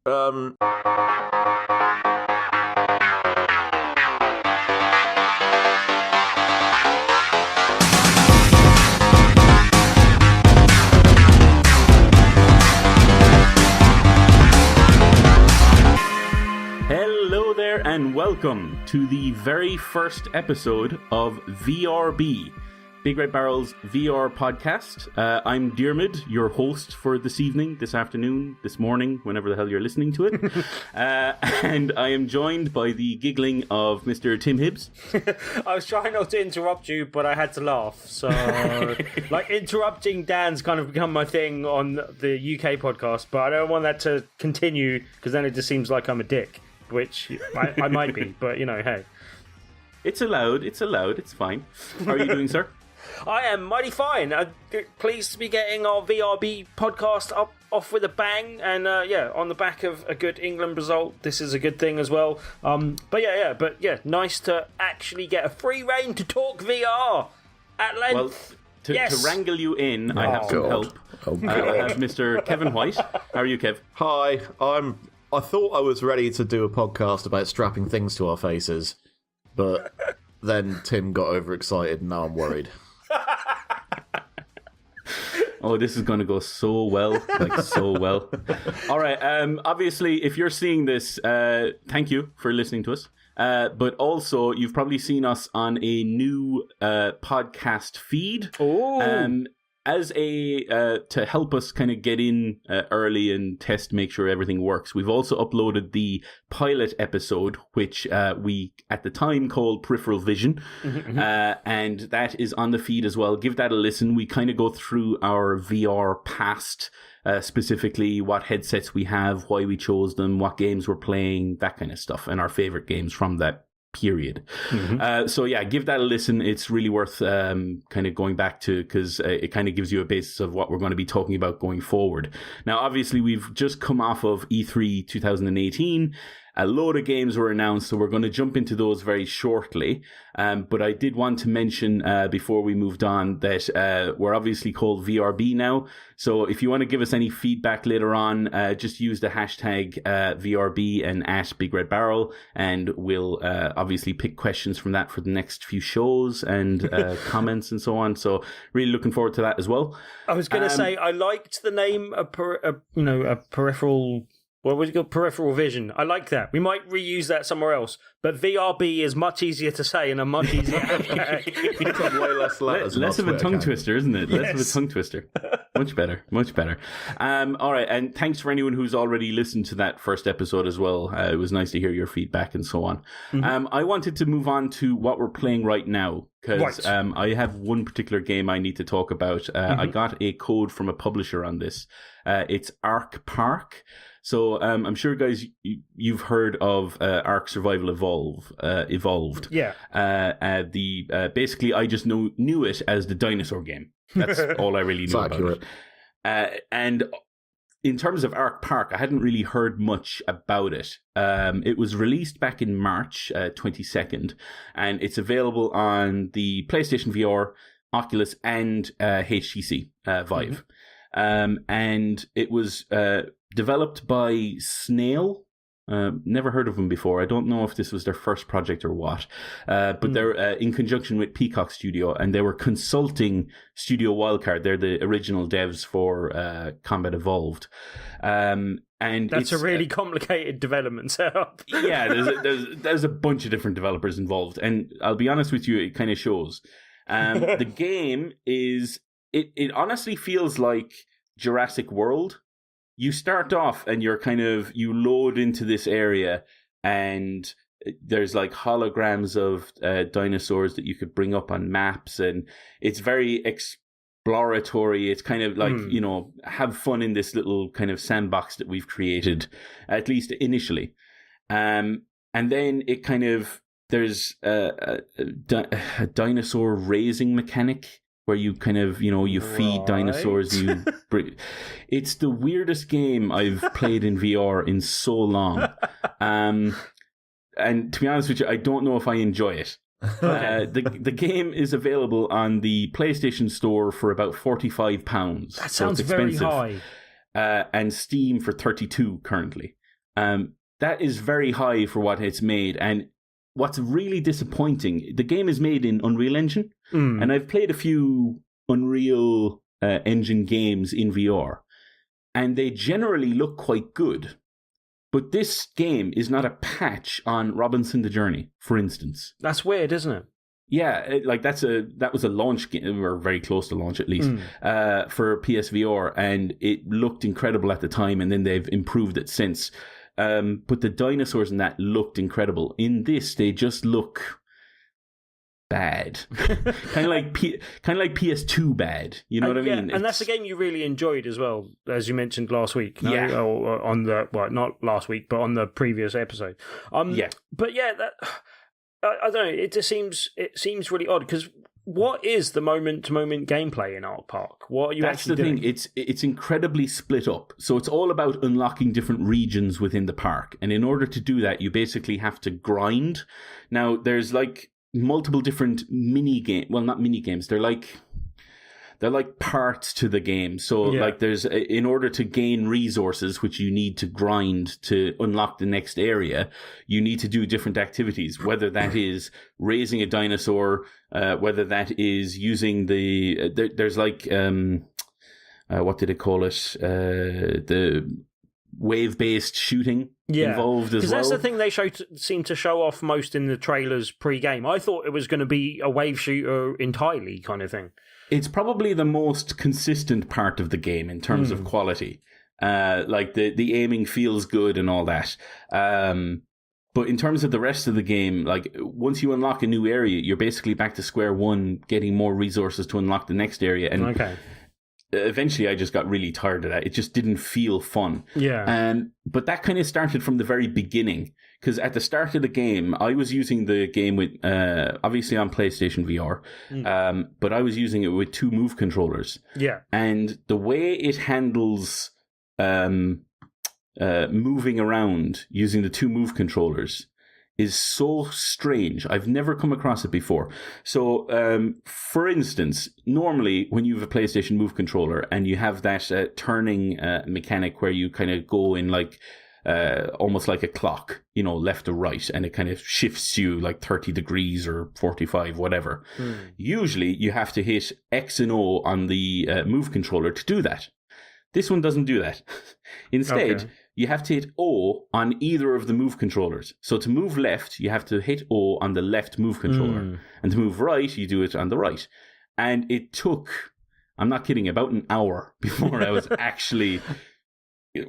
Um... Hello there and welcome to the very first episode of VRB, Big Red Barrel's VR podcast. I'm Diarmuid, your host for this evening, this afternoon, this morning, whenever the hell you're listening to it. And I am joined by the giggling of Mr. Tim Hibbs. I was trying not to interrupt you, but I had to laugh. So, like, interrupting Dan's kind of become my thing on the UK podcast, but I don't want that to continue because then it just seems like I'm a dick, which I might be, but, you know, hey. It's allowed, it's fine. How are you doing, sir? I am mighty fine. Pleased to be getting our VRB podcast off with a bang, and on the back of a good England result, this is a good thing as well. But nice to actually get a free rein to talk VR at length. Well, to wrangle you in, I have some help. I have Mr. Kevin White. How are you, Kev? Hi, I thought I was ready to do a podcast about strapping things to our faces, but then Tim got overexcited and now I'm worried. Oh, this is going to go so well, so well. All right, obviously, if you're seeing this, thank you for listening to us. But also, you've probably seen us on a new podcast feed. Oh. To help us kind of get in early and test, make sure everything works, we've also uploaded the pilot episode, which we at the time called Peripheral Vision, and that is on the feed as well. Give that a listen. We kind of go through our VR past, specifically what headsets we have, why we chose them, what games we're playing, that kind of stuff, and our favorite games from that period. Give that a listen. It's really worth kind of going back to, because it kind of gives you a basis of what we're going to be talking about going forward. Now, obviously, we've just come off of E3 2018. A load of games were announced, so we're going to jump into those very shortly. But I did want to mention before we moved on that we're obviously called VRB now. So if you want to give us any feedback later on, just use the hashtag VRB and at Big Red Barrel, and we'll obviously pick questions from that for the next few shows and comments and so on. So really looking forward to that as well. I was going to say, I liked the name, a peripheral... What would you call Peripheral Vision? I like that. We might reuse that somewhere else. But VRB is much easier to say and a much easier hashtag. It's got way less letters. Less of a tongue twister, isn't it? Yes. Less of a tongue twister. Much better. Much better. All right. And thanks for anyone who's already listened to that first episode as well. It was nice to hear your feedback and so on. I wanted to move on to what we're playing right now, because I have one particular game I need to talk about. I got a code from a publisher on this. It's Ark Park. So I'm sure, guys, you've heard of Ark Survival Evolved. Yeah. Basically, I just knew it as the dinosaur game. That's all I really knew about it. And in terms of Ark Park, I hadn't really heard much about it. It was released back in March 22nd, and it's available on the PlayStation VR, Oculus, and HTC Vive. And it was developed by Snail. Never heard of them before. I don't know if this was their first project or what. But they're in conjunction with Peacock Studio, and they were consulting Studio Wildcard. They're the original devs for Combat Evolved. And that's a really complicated development setup. Yeah, there's a bunch of different developers involved, and I'll be honest with you, it kind of shows. The game is... It honestly feels like Jurassic World. You start off and you load into this area, and there's like holograms of dinosaurs that you could bring up on maps, and it's very exploratory. It's kind of like, have fun in this little kind of sandbox that we've created, at least initially. And then it kind of, there's a dinosaur raising mechanic, where you kind of, you feed dinosaurs. It's the weirdest game I've played in VR in so long. And to be honest with you, I don't know if I enjoy it. The game is available on the PlayStation Store for about £45. That sounds very high. And Steam for 32 currently. That is very high for what it's made. And what's really disappointing, the game is made in Unreal Engine, and I've played a few Unreal Engine games in VR, and they generally look quite good. But this game is not a patch on Robinson the Journey, for instance. That's weird, isn't it? Yeah, that was a launch game, or very close to launch at least, for PSVR, and it looked incredible at the time, and then they've improved it since. But the dinosaurs in that looked incredible. In this, they just look bad, kind of like PS2 bad. You know what I mean? And that's a game you really enjoyed as well, as you mentioned last week. No? Yeah, or not last week, but on the previous episode. But yeah, I don't know. It just seems really odd because what is the moment-to-moment gameplay in Ark Park? What are you actually doing? That's the thing. It's incredibly split up. So it's all about unlocking different regions within the park. And in order to do that, you basically have to grind. Now, there's like multiple different mini-games. Well, not mini-games. They're like parts to the game. So like there's, in order to gain resources, which you need to grind to unlock the next area, you need to do different activities, whether that is raising a dinosaur, whether that is using there's like, what did it call it? The wave-based shooting involved as well. Because that's the thing they seem to show off most in the trailers pre-game. I thought it was going to be a wave shooter entirely kind of thing. It's probably the most consistent part of the game in terms of quality. Like the aiming feels good and all that. But in terms of the rest of the game, like once you unlock a new area, you're basically back to square one, getting more resources to unlock the next area. And eventually I just got really tired of that. It just didn't feel fun. Yeah. But that kind of started from the very beginning. Because at the start of the game, I was using the game with, obviously on PlayStation VR, but I was using it with 2 Move controllers. Yeah. And the way it handles moving around using the 2 Move controllers is so strange. I've never come across it before. So, for instance, normally when you have a PlayStation Move controller and you have that turning mechanic where you kind of go in like almost like a clock, left to right, and it kind of shifts you like 30 degrees or 45, whatever. Usually you have to hit X and O on the Move controller to do that. This one doesn't do that. Instead, you have to hit O on either of the Move controllers. So to move left, you have to hit O on the left Move controller. And to move right, you do it on the right. And it took, I'm not kidding, about an hour before I was actually,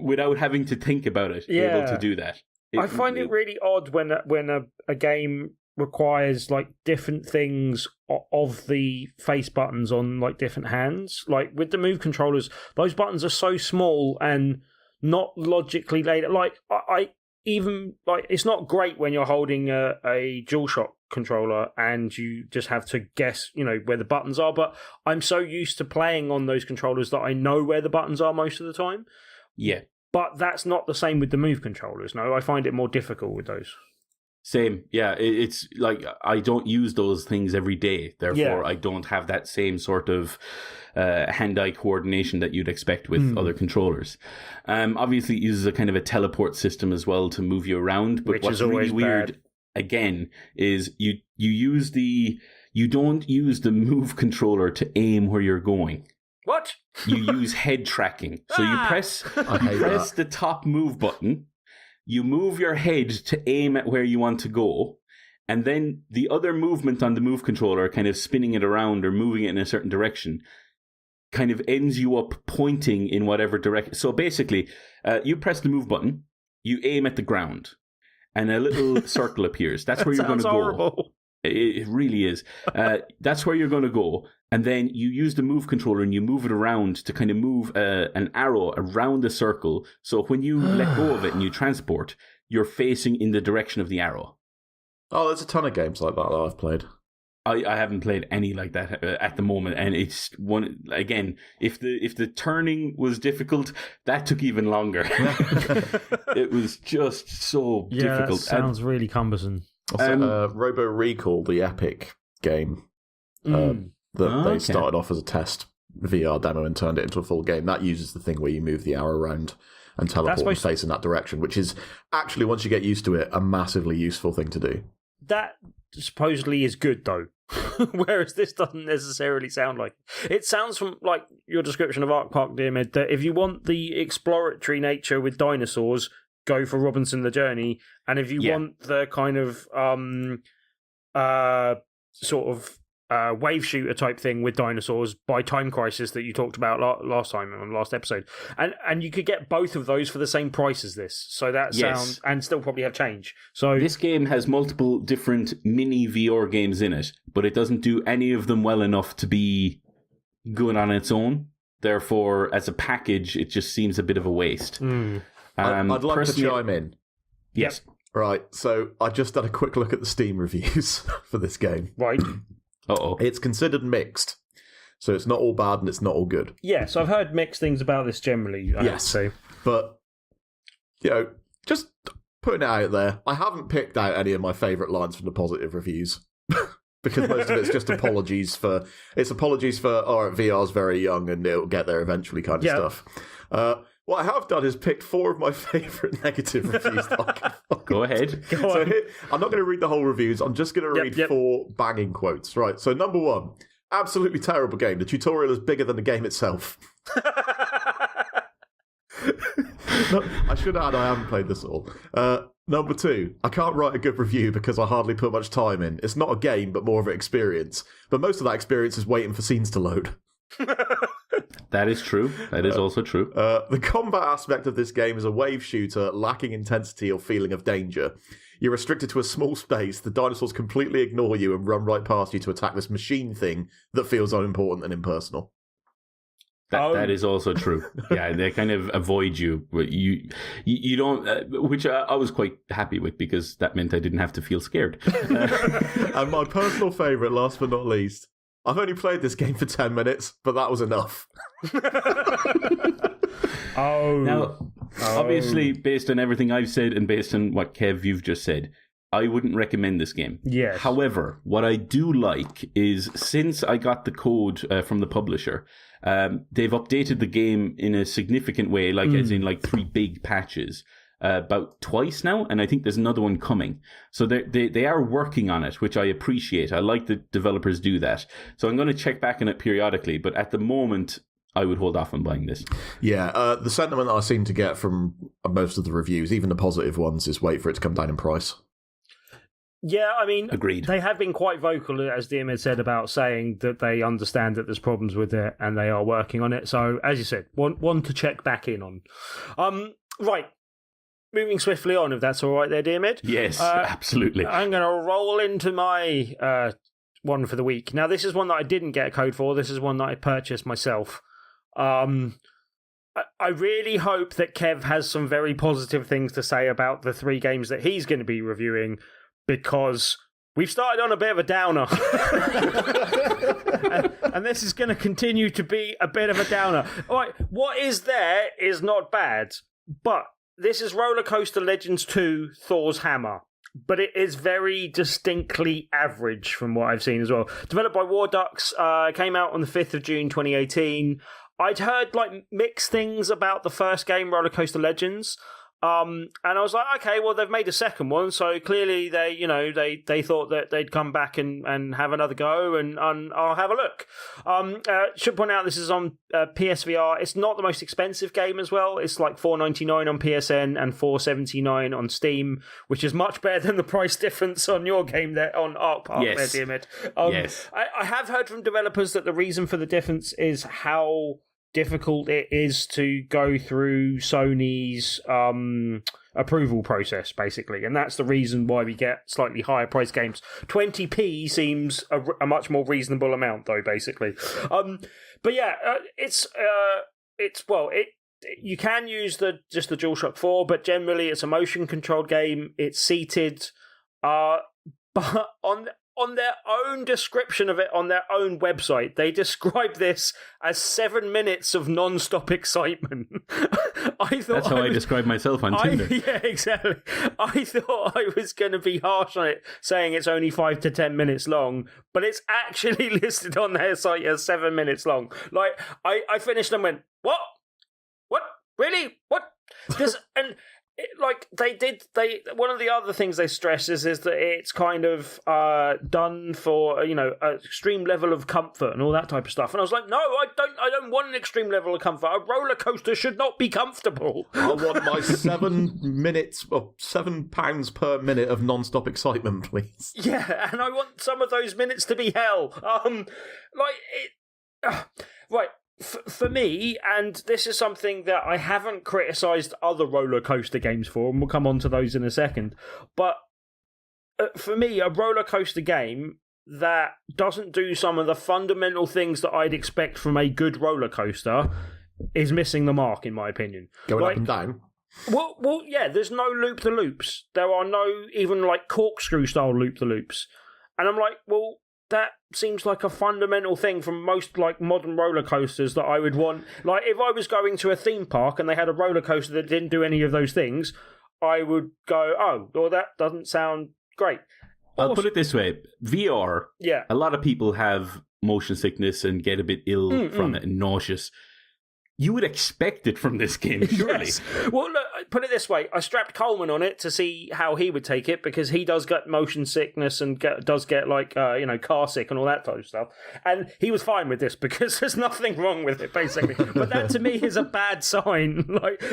without having to think about it, able to do that. I find it really odd when a game requires like different things of the face buttons on like different hands. Like with the Move controllers, those buttons are so small and not logically laid. Like I even like it's not great when you're holding a DualShock controller and you just have to guess, where the buttons are. But I'm so used to playing on those controllers that I know where the buttons are most of the time. Yeah. But that's not the same with the Move controllers. No, I find it more difficult with those. Same. Yeah, it's like I don't use those things every day. Therefore, I don't have that same sort of hand-eye coordination that you'd expect with other controllers. Obviously, it uses a kind of a teleport system as well to move you around. But what's really weird, again, is you don't use the Move controller to aim where you're going. What? You use head tracking. So you press the top Move button, you move your head to aim at where you want to go, and then the other movement on the Move controller, kind of spinning it around or moving it in a certain direction, kind of ends you up pointing in whatever direction. So basically, you press the Move button, you aim at the ground, and a little circle appears. That's where you're going to go. Horrible. It really is. That's where you're going to go. And then you use the Move controller and you move it around to kind of move an arrow around the circle. So when you let go of it and you transport, you're facing in the direction of the arrow. Oh, there's a ton of games like that I've played. I haven't played any like that at the moment, and it's one again. If the turning was difficult, that took even longer. It was just so difficult. That sounds really cumbersome. Robo Recall, the Epic game that they started off as a test VR demo and turned it into a full game. That uses the thing where you move the arrow around and teleport and face in that direction, which is actually, once you get used to it, a massively useful thing to do. That supposedly is good, though. Whereas this doesn't necessarily sound like it. It sounds from like your description of Ark Park, Diarmuid, that if you want the exploratory nature with dinosaurs, go for Robinson the Journey, and if you want the kind of wave shooter type thing with dinosaurs, by Time Crisis that you talked about last time on the last episode, and you could get both of those for the same price as this. So that sounds, and still probably have change. So this game has multiple different mini VR games in it, but it doesn't do any of them well enough to be good on its own. Therefore, as a package, it just seems a bit of a waste. I'd like to chime in. Yes. Right, so I just had a quick look at the Steam reviews for this game. Right. Uh-oh. It's considered mixed, so it's not all bad and it's not all good. Yes, I've heard mixed things about this generally. Yes, but, just putting it out there, I haven't picked out any of my favourite lines from the positive reviews. Because most of it's just apologies for, VR's very young and it'll get there eventually kind of stuff. What I have done is picked 4 of my favourite negative reviews that I can find. Go ahead. Go on. I'm not going to read the whole reviews. I'm just going to read 4 banging quotes. Right, so number 1, absolutely terrible game. The tutorial is bigger than the game itself. No, I should add I haven't played this all. Number 2, I can't write a good review because I hardly put much time in. It's not a game, but more of an experience. But most of that experience is waiting for scenes to load. That is true. That is also true. The combat aspect of this game is a wave shooter lacking intensity or feeling of danger. You're restricted to a small space, the dinosaurs completely ignore you and run right past you to attack this machine thing that feels unimportant and impersonal. That is also true. Yeah, they kind of avoid you. You don't, which I was quite happy with because that meant I didn't have to feel scared. And my personal favourite, last but not least, I've only played this game for 10 minutes, but that was enough. Now, obviously, based on everything I've said and based on what Kev, you've just said, I wouldn't recommend this game. Yes. However, what I do like is, since I got the code from the publisher, they've updated the game in a significant way, as in 3 big patches. About twice now, and I think there's another one coming. So they are working on it, which I appreciate. I like that developers do that. So I'm going to check back on it periodically, but at the moment, I would hold off on buying this. Yeah, the sentiment that I seem to get from most of the reviews, even the positive ones, is wait for it to come down in price. Yeah, I mean, agreed. They have been quite vocal, as Diarmuid said, about saying that they understand that there's problems with it and they are working on it. So, as you said, one to check back in on. Right. Moving swiftly on, if that's all right there, Diarmuid. Yes, absolutely. I'm going to roll into my one for the week. Now, this is one that I didn't get a code for. This is one that I purchased myself. I really hope that Kev has some very positive things to say about the 3 games that he's going to be reviewing, because we've started on a bit of a downer. and this is going to continue to be a bit of a downer. All right, what is there is not bad, but this is Roller Coaster Legends 2 Thor's Hammer, but it is very distinctly average from what I've seen as well. Developed by War Ducks, came out on the 5th of June 2018. I'd heard mixed things about the first game, Roller Coaster Legends. And I was like, okay, well, they've made a second one, so clearly they thought that they'd come back and have another go, and I'll have a look. Should point out this is on PSVR. It's not the most expensive game as well. It's like $4.99 on PSN and $4.79 on Steam, which is much better than the price difference on your game there on Ark Park. Yes. There, Diarmuid. Yes. I have heard from developers that the reason for the difference is how difficult it is to go through Sony's approval process, basically, and that's the reason why we get slightly higher price games. 20p seems a much more reasonable amount, though, basically. But yeah, you can use just the DualShock 4, but generally it's a motion controlled game. It's seated, but on their own description of it on their own website, they describe this as 7 minutes of non-stop excitement. That's how I describe myself on Tinder. Yeah, exactly. I thought I was going to be harsh on it, saying it's only 5 to 10 minutes long, but it's actually listed on their site as 7 minutes long. I finished and went, what? Really? What? One of the other things they stress is that it's kind of done for an extreme level of comfort and all that type of stuff. And I was like, no, I don't want an extreme level of comfort. A roller coaster should not be comfortable. I want my 7 minutes or £7 per minute of non-stop excitement, please. Yeah, and I want some of those minutes to be hell. Right. For me, and this is something that I haven't criticised other roller coaster games for, and we'll come on to those in a second, but for me, a roller coaster game that doesn't do some of the fundamental things that I'd expect from a good roller coaster is missing the mark, in my opinion. Going up and down? Well, yeah, there's no loop-the-loops. There are no even corkscrew-style loop-the-loops. And I'm like, well, that seems like a fundamental thing from most modern roller coasters that I would want. If I was going to a theme park and they had a roller coaster that didn't do any of those things, I would go, oh, well, that doesn't sound great. I'll put it this way. VR, a lot of people have motion sickness and get a bit ill from it and nauseous. You would expect it from this game, surely. Yes. Well, look, put it this way. I strapped Coleman on it to see how he would take it, because he does get motion sickness and does get car sick and all that type of stuff. And he was fine with this because there's nothing wrong with it, basically. But that to me is a bad sign.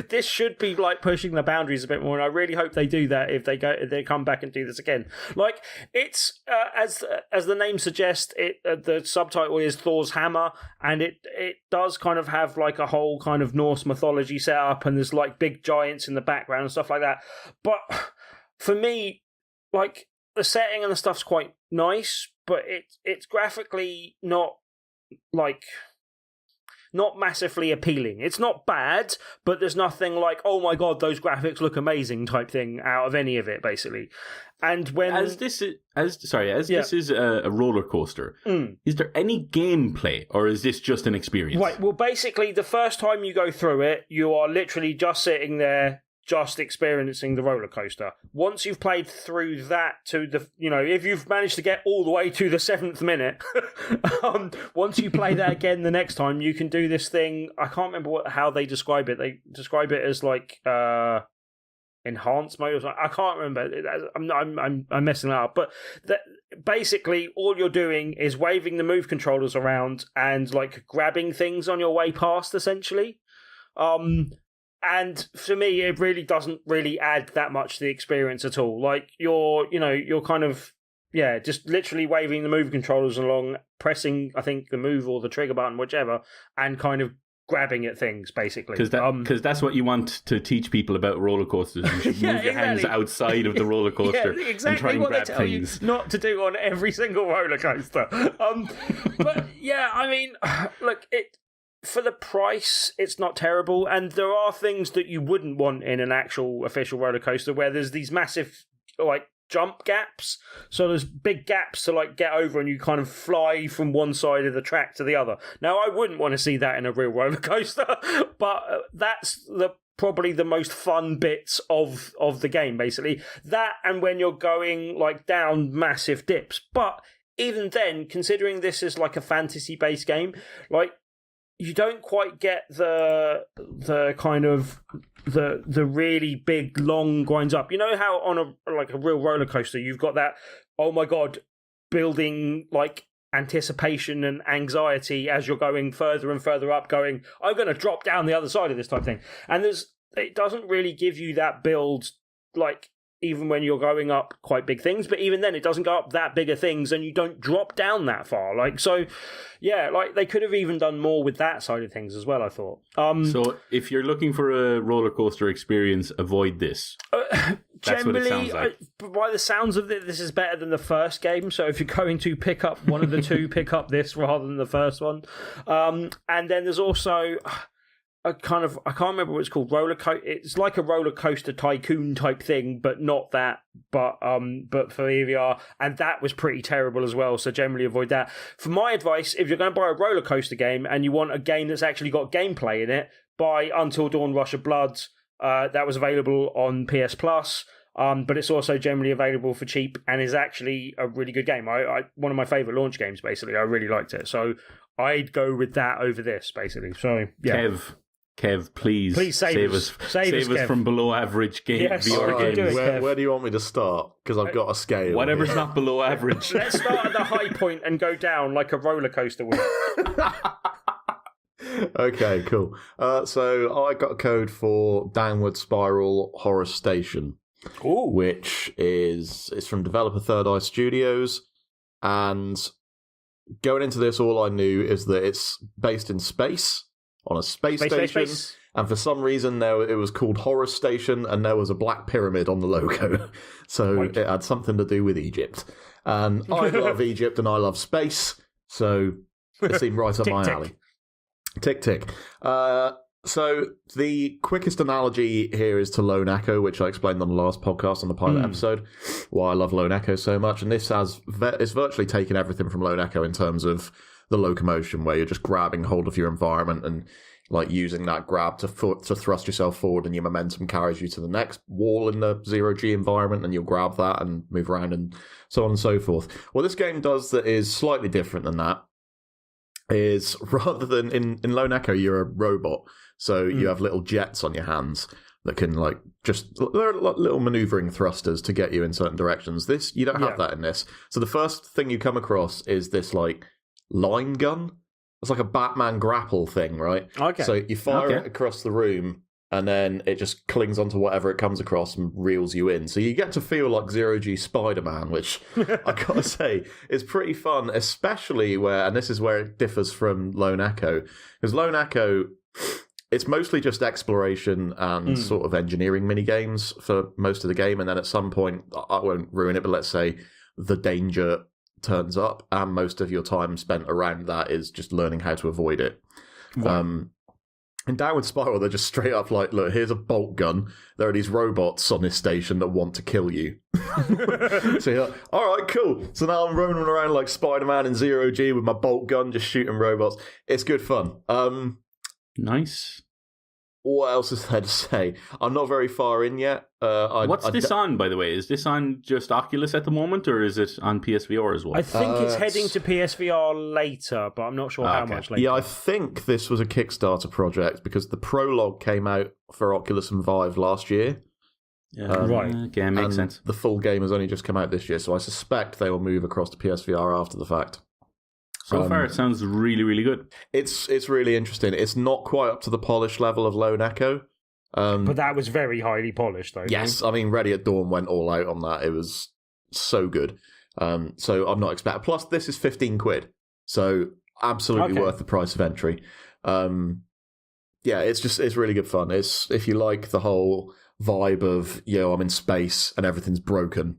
This should be pushing the boundaries a bit more, and I really hope they do that if they come back and do this again. It's as the name suggests, the subtitle is Thor's Hammer, and it does kind of have a whole kind of Norse mythology set up, and there's big giants in the background and stuff like that. But for me, the setting and the stuff's quite nice, but it's graphically not massively appealing. It's not bad, but there's nothing oh my god, those graphics look amazing type thing out of any of it, basically. And when this is a roller coaster, is there any gameplay, or is this just an experience? Right. Well, basically, the first time you go through it, you are literally just sitting there, just experiencing the roller coaster. Once you've played through that to the, if you've managed to get all the way to the 7th minute, once you play that again the next time, you can do this thing. I can't remember how they describe it. They describe it as enhanced mode or something. I can't remember. I'm messing that up. But basically, all you're doing is waving the move controllers around and grabbing things on your way past, essentially. And for me, it really doesn't really add that much to the experience at all. You're kind of, just literally waving the move controllers along, pressing, I think, the move or the trigger button, whichever, and kind of grabbing at things, basically. Because that's what you want to teach people about roller coasters. You should move your hands outside of the roller coaster and try and grab things. Not to do on every single roller coaster. But yeah, I mean, look, for the price, it's not terrible, and there are things that you wouldn't want in an actual official roller coaster, where there's these massive jump gaps. So there's big gaps to get over, and you kind of fly from one side of the track to the other. Now, I wouldn't want to see that in a real roller coaster, but that's probably the most fun bits of the game, basically. That, and when you're going down massive dips. But even then, considering this is a fantasy-based game, you don't quite get the kind of the really big long grinds up. You know how on a real roller coaster you've got that, oh my god, building anticipation and anxiety as you're going further and further up, going, I'm going to drop down the other side of this type thing. And it doesn't really give you that build even when you're going up quite big things, but even then it doesn't go up that bigger things, and you don't drop down that far. They could have even done more with that side of things as well, I thought. So if you're looking for a roller coaster experience, avoid this. That's what it sounds like. By the sounds of it, this is better than the first game. So if you're going to pick up one of the two, pick up this rather than the first one. And then there's also I can't remember what it's called. It's like a roller coaster tycoon type thing, but not that. But for EVR, and that was pretty terrible as well. So generally avoid that. For my advice, if you're going to buy a roller coaster game and you want a game that's actually got gameplay in it, buy Until Dawn: Rush of Blood. That was available on PS Plus. But it's also generally available for cheap and is actually a really good game. One of my favourite launch games, basically. I really liked it. So I'd go with that over this, basically. So, yeah. Kev, Kev, please save us. Save us, Kev. From below average VR games. Where do you want me to start? Because I've got a scale. Whatever's not below average. Let's start at the high point and go down like a roller coaster would. Okay, cool. So I got a code for Downward Spiral Horus Station, which it's from developer Third Eye Studios, and going into this, all I knew is that it's based in space, on a space station, and for some reason it was called Horus Station, and there was a black pyramid on the logo, so it had something to do with Egypt. And I love Egypt, and I love space, so it seemed right up my alley. Tick, tick. So the quickest analogy here is to Lone Echo, which I explained on the last podcast on the pilot episode, why I love Lone Echo so much. And this it's virtually taken everything from Lone Echo in terms of the locomotion, where you're just grabbing hold of your environment and like using that grab to thrust yourself forward, and your momentum carries you to the next wall in the zero-G environment, and you'll grab that and move around and so on and so forth. What this game does that is slightly different than that is, rather than in Lone Echo, you're a robot, so you have little jets on your hands that can they're like little maneuvering thrusters to get you in certain directions. This, you don't have that in this. So the first thing you come across is this like line gun. It's like a Batman grapple thing, right? Okay. So you fire it across the room, and then it just clings onto whatever it comes across and reels you in. So you get to feel like zero-G Spider-Man, which I gotta say is pretty fun, especially and this is where it differs from Lone Echo, because Lone Echo, it's mostly just exploration and sort of engineering mini-games for most of the game, and then at some point, I won't ruin it, but let's say the danger turns up, and most of your time spent around that is just learning how to avoid it. Wow. In Downward Spiral, they're just straight up like, look, here's a bolt gun. There are these robots on this station that want to kill you. So you're like, all right, cool. So now I'm roaming around like Spider-Man in zero-G with my bolt gun, just shooting robots. It's good fun. Nice. What else is there to say? I'm not very far in yet. What's this on, by the way? Is this on just Oculus at the moment, or is it on PSVR as well? I think it's heading to PSVR later, but I'm not sure how much later. Yeah, I think this was a Kickstarter project, because the prologue came out for Oculus and Vive last year. Yeah, right. Okay, makes sense. The full game has only just come out this year, so I suspect they will move across to PSVR after the fact. So far, it sounds really, really good. It's really interesting. It's not quite up to the polish level of Lone Echo. But that was very highly polished, though. Yes, I mean, Ready at Dawn went all out on that. It was so good. So I'm not expecting... Plus, this is 15 quid. So absolutely worth the price of entry. Yeah, it's really good fun. It's if you like the whole vibe of, I'm in space and everything's broken,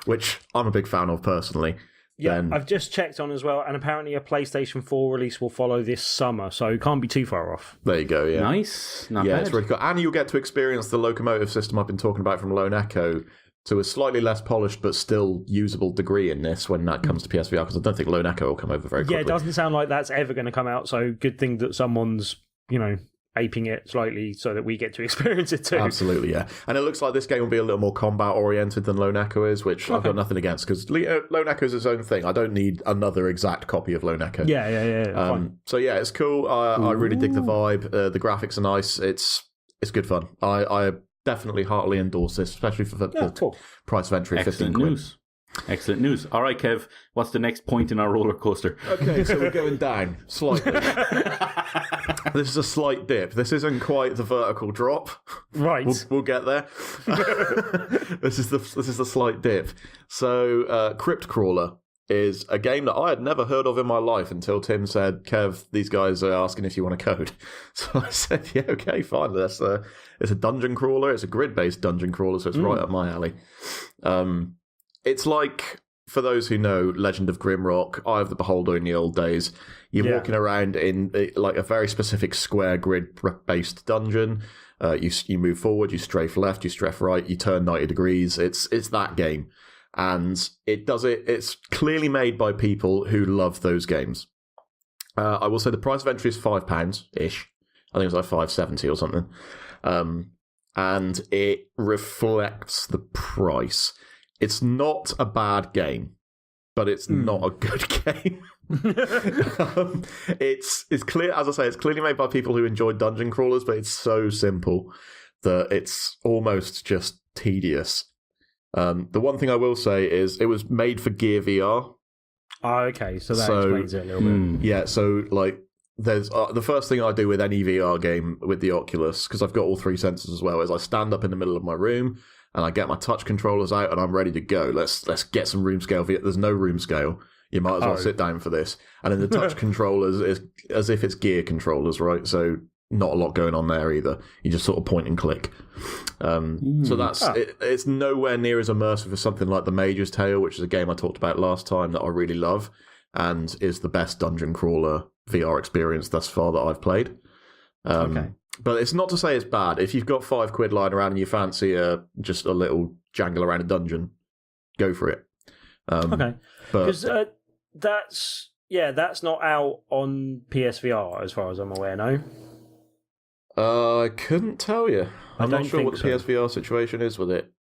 which I'm a big fan of personally. Yeah, I've just checked on as well, and apparently a PlayStation 4 release will follow this summer, so it can't be too far off. There you go, yeah. Nice. Not bad. It's really cool. And you'll get to experience the locomotive system I've been talking about from Lone Echo to a slightly less polished but still usable degree in this when that comes to PSVR, because I don't think Lone Echo will come over very quickly. Yeah, it doesn't sound like that's ever going to come out, so good thing that someone's, aping it slightly so that we get to experience it too. Absolutely, yeah. And it looks like this game will be a little more combat-oriented than Lone Echo is, which I've got nothing against, because Lone Echo is its own thing. I don't need another exact copy of Lone Echo. Yeah. So yeah, it's cool. I really dig the vibe. The graphics are nice. It's good fun. I definitely heartily endorse this, especially for the price of entry, Excellent 15 quid. News. Excellent news. All right, Kev, what's the next point in our roller coaster? Okay, so we're going down slightly. This is a slight dip. This isn't quite the vertical drop. Right. We'll get there. This is the slight dip. So, KryptCrawler is a game that I had never heard of in my life until Tim said, Kev, these guys are asking if you want to code. So I said, yeah, okay, fine. It's a dungeon crawler. It's a grid-based dungeon crawler, so it's right up my alley. It's like, for those who know Legend of Grimrock, Eye of the Beholder in the old days, you're walking around in like a very specific square grid-based dungeon. You move forward, you strafe left, you strafe right, you turn 90 degrees. It's that game. And it's clearly made by people who love those games. I will say the price of entry is £5-ish. I think it was like $5.70 or something. And it reflects the price. It's not a bad game, but it's not a good game. It's clear, as I say, it's clearly made by people who enjoy dungeon crawlers, but it's so simple that it's almost just tedious. The one thing I will say is it was made for Gear VR. Oh, okay, so that explains it a little bit. Yeah, so like there's the first thing I do with any VR game with the Oculus, because I've got all three sensors as well, is I stand up in the middle of my room and I get my touch controllers out and I'm ready to go. Let's get some room scale. There's no room scale. You might as well sit down for this. And then the touch controllers is as if it's gear controllers, right? So not a lot going on there either. You just sort of point and click. So that's it's nowhere near as immersive as something like The Mage's Tale, which is a game I talked about last time that I really love and is the best dungeon crawler VR experience thus far that I've played. But it's not to say it's bad. If you've got £5 lying around and you fancy just a little jangle around a dungeon, go for it. Because that's not out on PSVR as far as I'm aware, no? I couldn't tell you. I'm not sure what the so. PSVR situation is with it.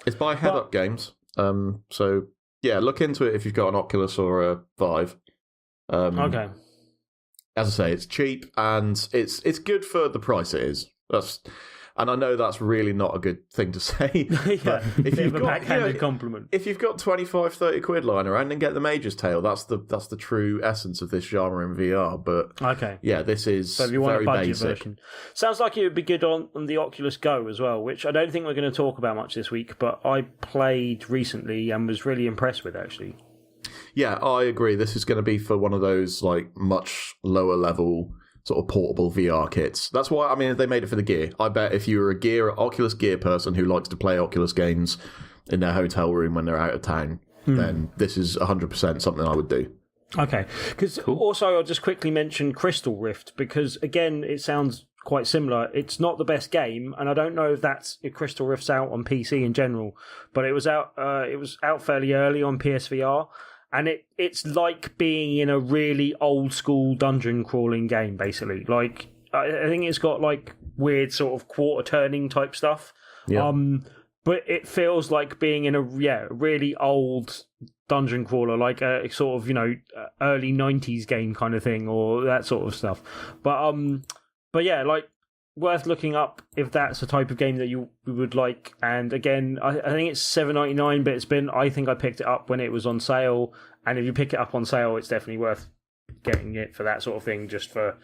It's by Head Up Games. So, yeah, look into it if you've got an Oculus or a Vive. Okay. As I say, it's cheap and it's good for the price it is. And I know that's really not a good thing to say. But if you've got a backhanded compliment. If you've got 25, 30 quid lying around, then get The Mage's Tale. That's the true essence of this genre in VR. But yeah, this is so if you want very a budget basic. Version. Sounds like it would be good on the Oculus Go as well, which I don't think we're going to talk about much this week, but I played recently and was really impressed with, actually. Yeah, I agree. This is going to be for one of those like much lower level sort of portable VR kits. That's why, I mean, they made it for the Gear. I bet if you were a Oculus Gear person who likes to play Oculus games in their hotel room when they're out of town, then this is 100% something I would do. Okay, because also I'll just quickly mention Crystal Rift, because again, it sounds quite similar. It's not the best game, and I don't know if Crystal Rift's out on PC in general, but it was out fairly early on PSVR. And it's like being in a really old school dungeon crawling game, basically. Like I think it's got like weird sort of quarter turning type stuff. Yeah. But it feels like being in a really old dungeon crawler, like a sort of early 90s game kind of thing, or that sort of stuff. But yeah, like worth looking up if that's the type of game that you would like. And again, I think it's $7.99, but I think I picked it up when it was on sale. And if you pick it up on sale, it's definitely worth getting it for that sort of thing, just for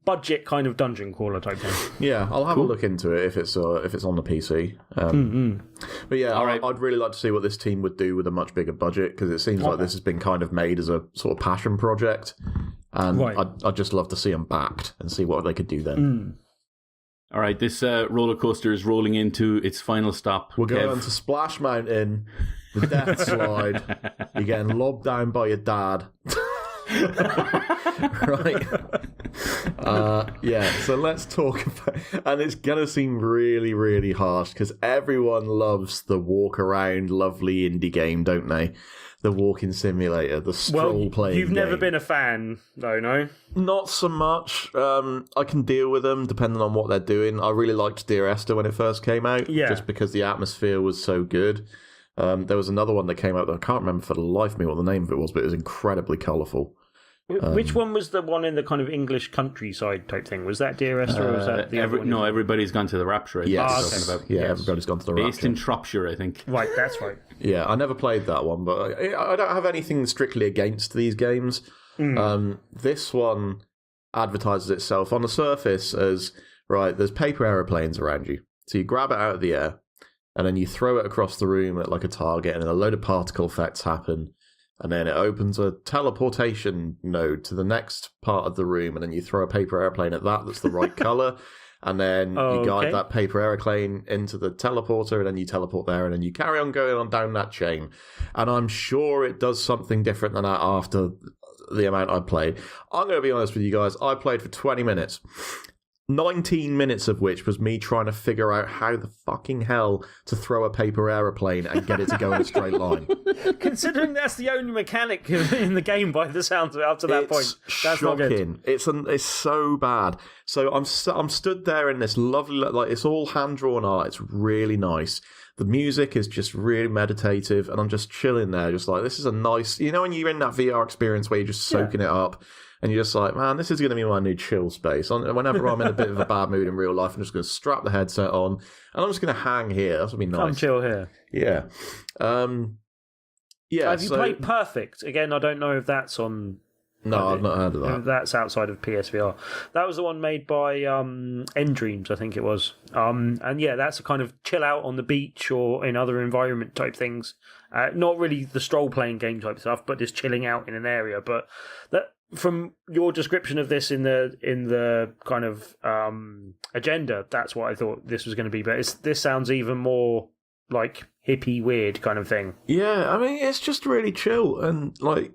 budget kind of dungeon crawler type thing. Yeah, I'll have a look into it if it's on the PC. But yeah, I'd really like to see what this team would do with a much bigger budget, because it seems like this has been kind of made as a sort of passion project. And I'd just love to see them backed and see what they could do then. All right, this roller coaster is rolling into its final stop. We're going on to Splash Mountain, the death slide. You're getting lobbed down by your dad. Right. So let's talk about, and it's gonna seem really, really harsh because everyone loves the walk around lovely indie game, don't they? The walking simulator, the stroll playing you've game. never been a fan though, no? Not so much. I can deal with them depending on what they're doing. I really liked Dear Esther when it first came out, just because the atmosphere was so good. There was another one that came out that I can't remember for the life of me what the name of it was, but it was incredibly colourful. Which one was the one in the kind of English countryside type thing? Was that Dear Esther, or was that the other one? No, Everybody's Gone to the Rapture. Yes. Everybody's Gone to the Rapture. Based in Shropshire, I think. Right, that's right. Yeah, I never played that one, but I don't have anything strictly against these games. This one advertises itself on the surface as, right, there's paper aeroplanes around you. So you grab it out of the air, and then you throw it across the room at like a target, and then a load of particle effects happen. And then it opens a teleportation node to the next part of the room, and then you throw a paper airplane at that's the right colour, and then you guide that paper airplane into the teleporter, and then you teleport there, and then you carry on going on down that chain. And I'm sure it does something different than that after the amount I played. I'm going to be honest with you guys, I played for 20 minutes. 19 minutes of which was me trying to figure out how the fucking hell to throw a paper aeroplane and get it to go in a straight line. Considering that's the only mechanic in the game by the sounds of it up to that point. That's shocking. not good. It's so bad. So I'm stood there in this lovely, like, it's all hand-drawn art. It's really nice. The music is just really meditative, and I'm just chilling there, just like, this is a nice... You know when you're in that VR experience where you're just soaking it up, and you're just like, man, this is going to be my new chill space. Whenever I'm in a bit of a bad mood in real life, I'm just going to strap the headset on, and I'm just going to hang here. That's going to be nice. Come chill here. Yeah. Have you played Perfect? Again, I don't know if that's on... No, I've not heard of that. That's outside of PSVR. That was the one made by End Dreams, I think it was. And yeah, that's a kind of chill out on the beach or in other environment type things. Not really the stroll playing game type stuff, but just chilling out in an area. But that, from your description of this in the kind of agenda, that's what I thought this was going to be. But this sounds even more like hippie weird kind of thing. Yeah, I mean, it's just really chill and like.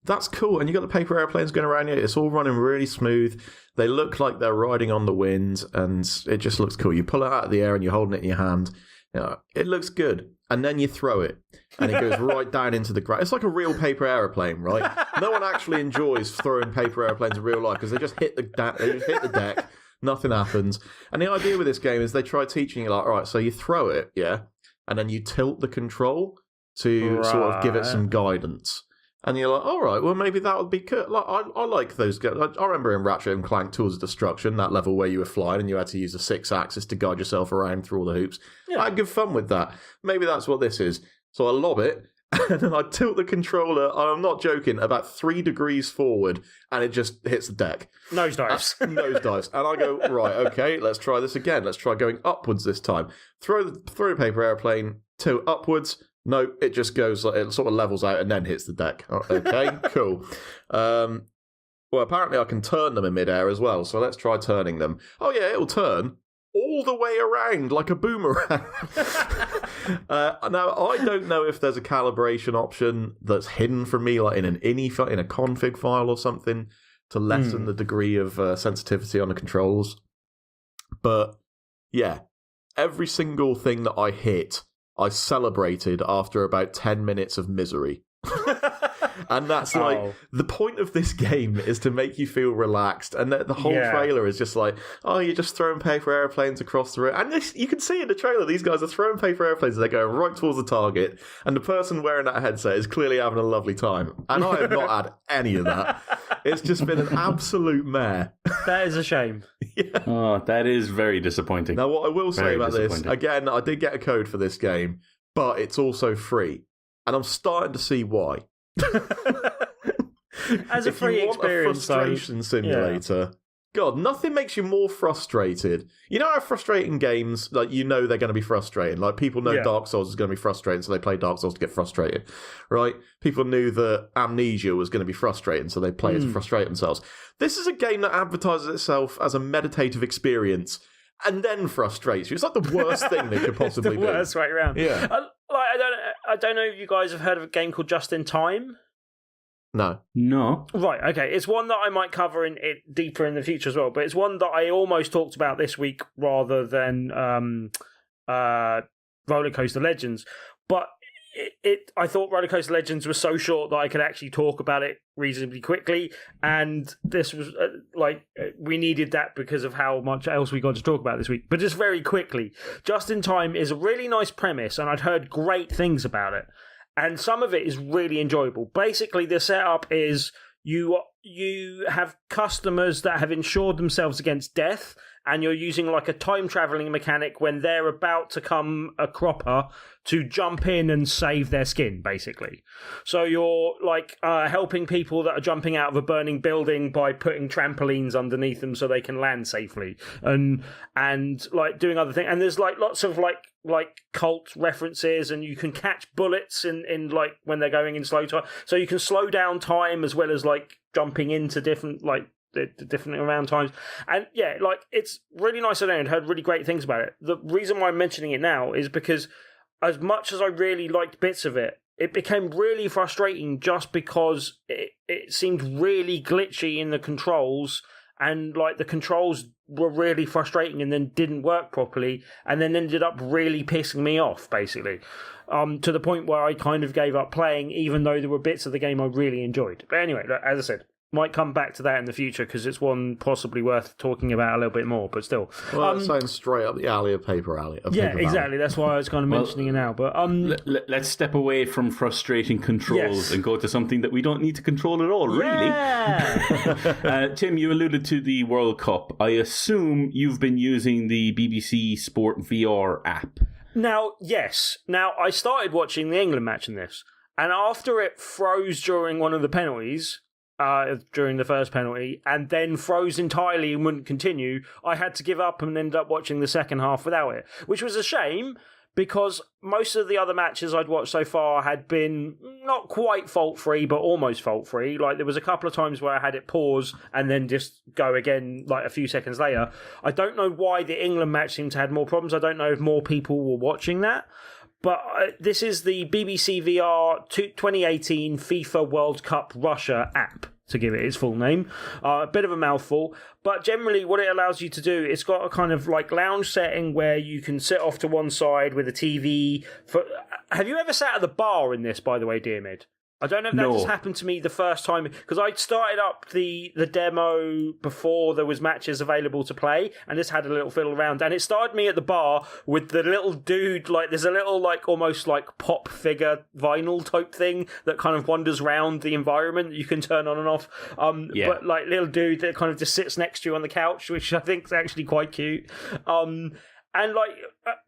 That's cool, and you got the paper airplanes going around you. It's all running really smooth. They look like they're riding on the wind, and it just looks cool. You pull it out of the air, and you're holding it in your hand. You know, it looks good, and then you throw it, and it goes right down into the ground. It's like a real paper airplane, right? No one actually enjoys throwing paper airplanes in real life because they just hit the deck. Nothing happens. And the idea with this game is they try teaching you, like, all right, so you throw it, yeah, and then you tilt the control to sort of give it some guidance. And you're like, all right, well, maybe that would be good. Like, I like those guys. I remember in Ratchet and Clank Tools of Destruction, that level where you were flying and you had to use a 6-axis to guide yourself around through all the hoops. Yeah. I had good fun with that. Maybe that's what this is. So I lob it, and then I tilt the controller, and I'm not joking, about 3 degrees forward, and it just hits the deck. Nosedives. Nosedives. And I go, right, okay, let's try this again. Let's try going upwards this time. Throw a paper airplane, tilt upwards. No, it just goes, it sort of levels out and then hits the deck. Okay, cool. Well, apparently I can turn them in midair as well, so let's try turning them. Oh yeah, it'll turn all the way around like a boomerang. Now, I don't know if there's a calibration option that's hidden from me, like in an INI, in a config file or something, to lessen the degree of sensitivity on the controls. But yeah, every single thing that I hit, I celebrated after about 10 minutes of misery. And that's like, the point of this game is to make you feel relaxed. And the whole trailer is just like, oh, you're just throwing paper airplanes across the room. And you can see in the trailer, these guys are throwing paper airplanes and they're going right towards the target. And the person wearing that headset is clearly having a lovely time. And I have not had any of that. It's just been an absolute mare. That is a shame. Yeah. Oh, that is very disappointing. Now, what I will say about this, again, I did get a code for this game, but it's also free. And I'm starting to see why. As a free experience, a frustration simulator. God, nothing makes you more frustrated. You know how frustrating games, like, you know they're going to be frustrating. Like, people know Dark Souls is going to be frustrating, so they play Dark Souls to get frustrated, right? People knew that Amnesia was going to be frustrating, so they play it to frustrate themselves. This is a game that advertises itself as a meditative experience and then frustrates you. It's like the worst thing that could possibly be. The worst way around. Yeah. I don't know if you guys have heard of a game called Just in Time. No. Right, okay. It's one that I might cover in it deeper in the future as well, but it's one that I almost talked about this week rather than Roller Coaster Legends. But I thought Roller Coaster Legends was so short that I could actually talk about it reasonably quickly, and this was we needed that because of how much else we got to talk about this week. But just very quickly, Just in Time is a really nice premise, and I'd heard great things about it, and some of it is really enjoyable. Basically, the setup is you have customers that have insured themselves against death, and you're using like a time traveling mechanic when they're about to come a cropper to jump in and save their skin, basically. So you're like helping people that are jumping out of a burning building by putting trampolines underneath them so they can land safely, and like doing other things. And there's like lots of like cult references, and you can catch bullets in like when they're going in slow time, so you can slow down time as well as like jumping into different different around times. And yeah, like, it's really nice. I heard really great things about it. The reason why I'm mentioning it now is because as much as I really liked bits of it, it became really frustrating just because it seemed really glitchy in the controls, and like the controls were really frustrating and then didn't work properly, and then ended up really pissing me off, basically, to the point where I kind of gave up playing, even though there were bits of the game I really enjoyed. But anyway, as I said, might come back to that in the future because it's one possibly worth talking about a little bit more, but still. Well, that sounds straight up the alley of Paper Alley. Yeah, exactly. That's why I was kind of mentioning it now. But let's step away from frustrating controls and go to something that we don't need to control at all, really. Yeah. Tim, you alluded to the World Cup. I assume you've been using the BBC Sport VR app. Now, yes. Now, I started watching the England match in this, and after it froze during one of the penalties, during the first penalty, and then froze entirely and wouldn't continue, I had to give up and end up watching the second half without it, which was a shame because most of the other matches I'd watched so far had been not quite fault-free, but almost fault-free. Like, there was a couple of times where I had it pause and then just go again like a few seconds later. I don't know why the England match seemed to have more problems. I don't know if more people were watching that. But this is the BBC VR 2018 FIFA World Cup Russia app, to give it its full name. A bit of a mouthful, but generally what it allows you to do, it's got a kind of like lounge setting where you can sit off to one side with a TV. Have you ever sat at the bar in this, by the way, Diarmuid? I don't know if that just happened to me the first time, because I started up the demo before there was matches available to play, and just had a little fiddle around, and it started me at the bar with the little dude, like there's a little like almost like pop figure vinyl type thing that kind of wanders around the environment that you can turn on and off, but like little dude that kind of just sits next to you on the couch, which I think is actually quite cute. And like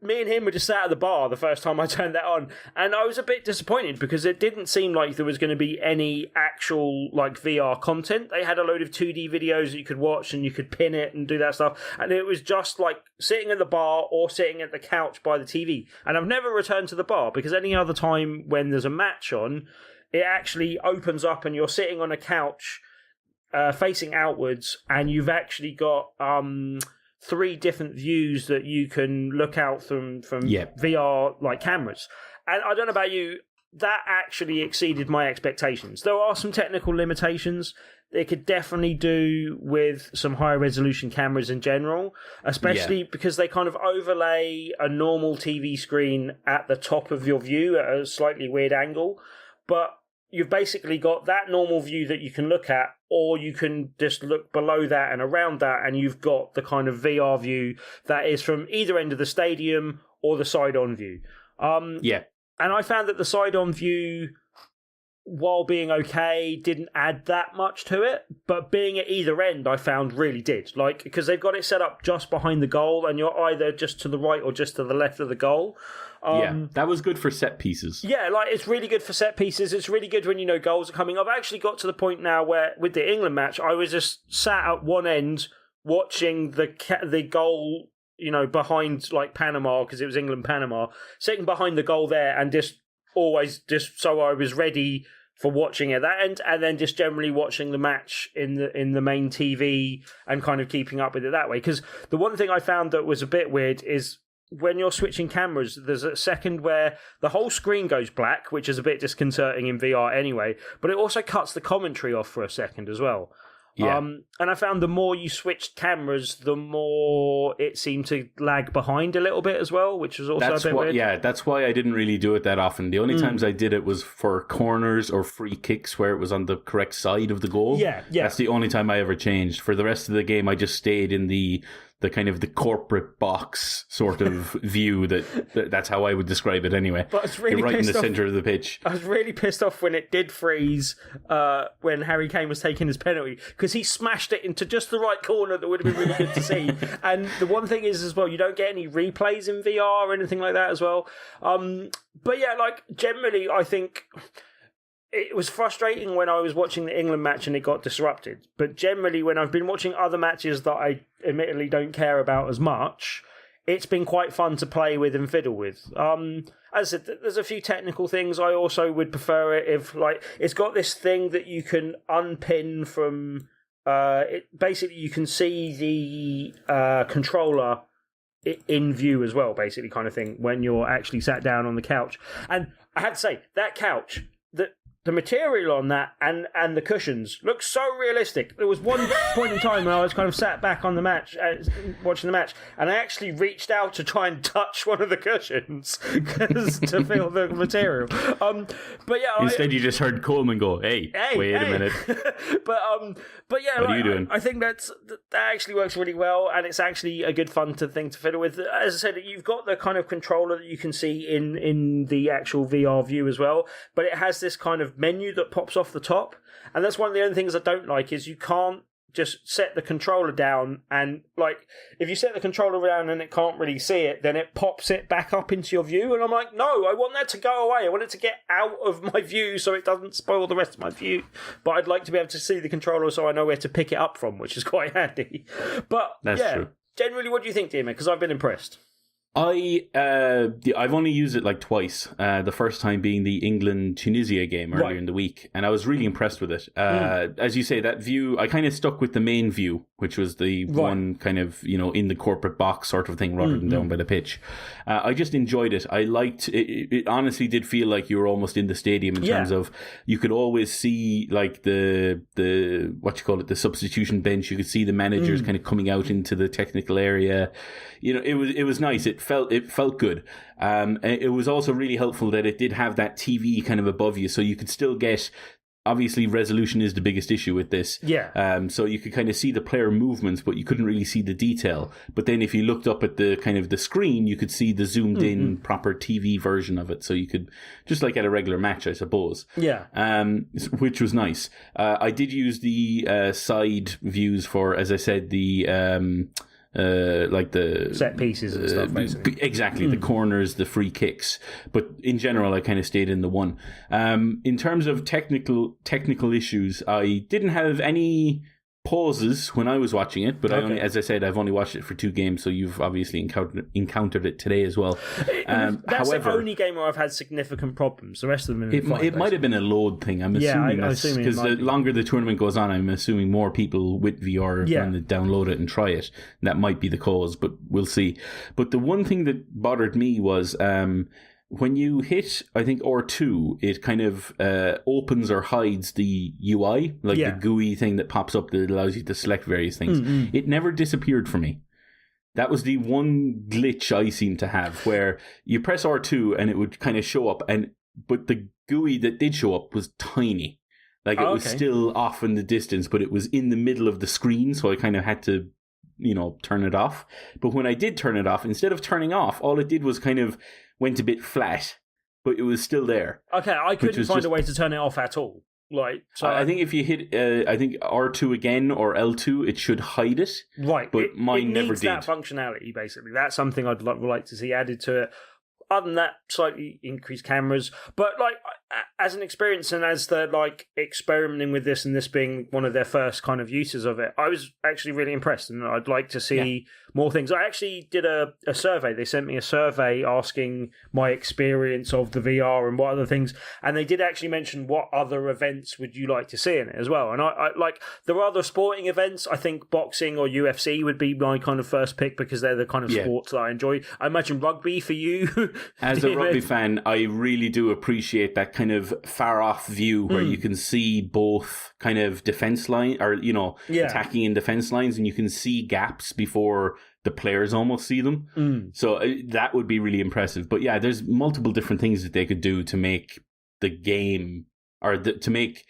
me and him were just sat at the bar the first time I turned that on, and I was a bit disappointed because it didn't seem like there was going to be any actual like VR content. They had a load of 2D videos that you could watch and you could pin it and do that stuff, and it was just like sitting at the bar or sitting at the couch by the TV. And I've never returned to the bar because any other time when there's a match on, it actually opens up and you're sitting on a couch facing outwards, and you've actually got 3 different views that you can look out from VR like cameras. And I don't know about you, that actually exceeded my expectations. There are some technical limitations. They could definitely do with some higher resolution cameras in general, especially because they kind of overlay a normal TV screen at the top of your view at a slightly weird angle. But you've basically got that normal view that you can look at, or you can just look below that and around that, and you've got the kind of VR view that is from either end of the stadium or the side-on view. And I found that the side-on view, while being okay, didn't add that much to it, but being at either end, I found really did. Like, because they've got it set up just behind the goal, and you're either just to the right or just to the left of the goal. That was good for set pieces. Yeah, like it's really good for set pieces. It's really good when you know goals are coming. I've actually got to the point now where with the England match, I was just sat at one end watching the goal, you know, behind like Panama, because it was England-Panama, sitting behind the goal there, and just always just so I was ready for watching at that end, and then just generally watching the match in the main TV and kind of keeping up with it that way. Because the one thing I found that was a bit weird is when you're switching cameras, there's a second where the whole screen goes black, which is a bit disconcerting in VR anyway, but it also cuts the commentary off for a second as well. Yeah. And I found the more you switched cameras, the more it seemed to lag behind a little bit as well, which was also a bit weird. Yeah, that's why I didn't really do it that often. The only times I did it was for corners or free kicks where it was on the correct side of the goal. Yeah. That's the only time I ever changed. For the rest of the game, I just stayed in the kind of the corporate box sort of view. That's how I would describe it anyway. But I was really You're right in the pissed off. centre of the pitch. I was really pissed off when it did freeze when Harry Kane was taking his penalty, because he smashed it into just the right corner that would have been really good to see. And the one thing is as well, you don't get any replays in VR or anything like that as well. But yeah, like generally I think it was frustrating when I was watching the England match and it got disrupted. But generally, when I've been watching other matches that I admittedly don't care about as much, it's been quite fun to play with and fiddle with. As I said, there's a few technical things. I also would prefer it if, like, it's got this thing that you can unpin from... basically, you can see the controller in view as well, basically, kind of thing, when you're actually sat down on the couch. And I have to say, that couch... the material on that and the cushions look so realistic. There was one point in time when I was kind of sat back on the match, watching the match, and I actually reached out to try and touch one of the cushions to feel the material. But yeah, instead you just heard Coleman go, "Hey, wait a minute." but yeah, what are you doing? I think that actually works really well, and it's actually a good fun thing to fiddle with. As I said, you've got the kind of controller that you can see in the actual VR view as well, but it has this kind of menu that pops off the top, and that's one of the only things I don't like is you can't just set the controller down, and like if you set the controller down and it can't really see it, then it pops it back up into your view, and I'm like, no, I want that to go away. I want it to get out of my view so it doesn't spoil the rest of my view, but I'd like to be able to see the controller so I know where to pick it up from, which is quite handy. But that's true. Generally, what do you think, Diarmuid? Because I've been impressed. I've only used it like twice. The first time being the England-Tunisia game earlier in the week, and I was really impressed with it. As you say, that view, I kind of stuck with the main view, which was the one kind of, in the corporate box sort of thing rather than down by the pitch. I just enjoyed it. I liked it. It honestly did feel like you were almost in the stadium in terms of you could always see like the the substitution bench. You could see the managers kind of coming out into the technical area. It was nice. It felt good. It was also really helpful that it did have that TV kind of above you, so you could still get. Obviously, resolution is the biggest issue with this. Yeah. So you could kind of see the player movements, but you couldn't really see the detail. But then if you looked up at the kind of the screen, you could see the zoomed in proper TV version of it. So you could, just like at a regular match, I suppose. Yeah. Which was nice. I did use the side views for, as I said, the... like the set pieces and stuff, basically. Exactly, the corners, the free kicks. But in general, I kind of stayed in the one. In terms of technical issues, I didn't have any pauses when I was watching it, but as I said, I've only watched it for 2 games, so you've obviously encountered it today as well. That's however, the only game where I've had significant problems. The rest of them it might have been a load thing. I'm assuming that's because the longer the tournament goes on, I'm assuming more people with VR are going to download it and try it. That might be the cause, but we'll see. But the one thing that bothered me was when you hit, I think, R2, it kind of opens or hides the UI, like the GUI thing that pops up that allows you to select various things. It never disappeared for me. That was the one glitch I seem to have, where you press R2 and it would kind of show up, but the GUI that did show up was tiny. Like it was still off in the distance, but it was in the middle of the screen, so I kind of had to turn it off. But when I did turn it off, instead of turning off, all it did was kind of went a bit flat, but it was still there. Okay, I couldn't find a way to turn it off at all. I think if you hit, I think R2 again or L2, it should hide it. Right, but mine never did. That functionality, basically. That's something I'd like to see added to it. Other than that, slightly increased cameras, but as an experience and as they're experimenting with this and this being one of their first kind of uses of it, I was actually really impressed, and I'd like to see more things. I actually did a survey. They sent me a survey asking my experience of the VR and what other things, and they did actually mention what other events would you like to see in it as well. And I there are other sporting events. I think boxing or UFC would be my kind of first pick because they're the kind of sports that I enjoy. I imagine rugby for you. As a rugby fan, I really do appreciate that kind of far off view where you can see both kind of defense line or attacking in defense lines, and you can see gaps before the players almost see them. So that would be really impressive. But yeah, there's multiple different things that they could do to make the game or to make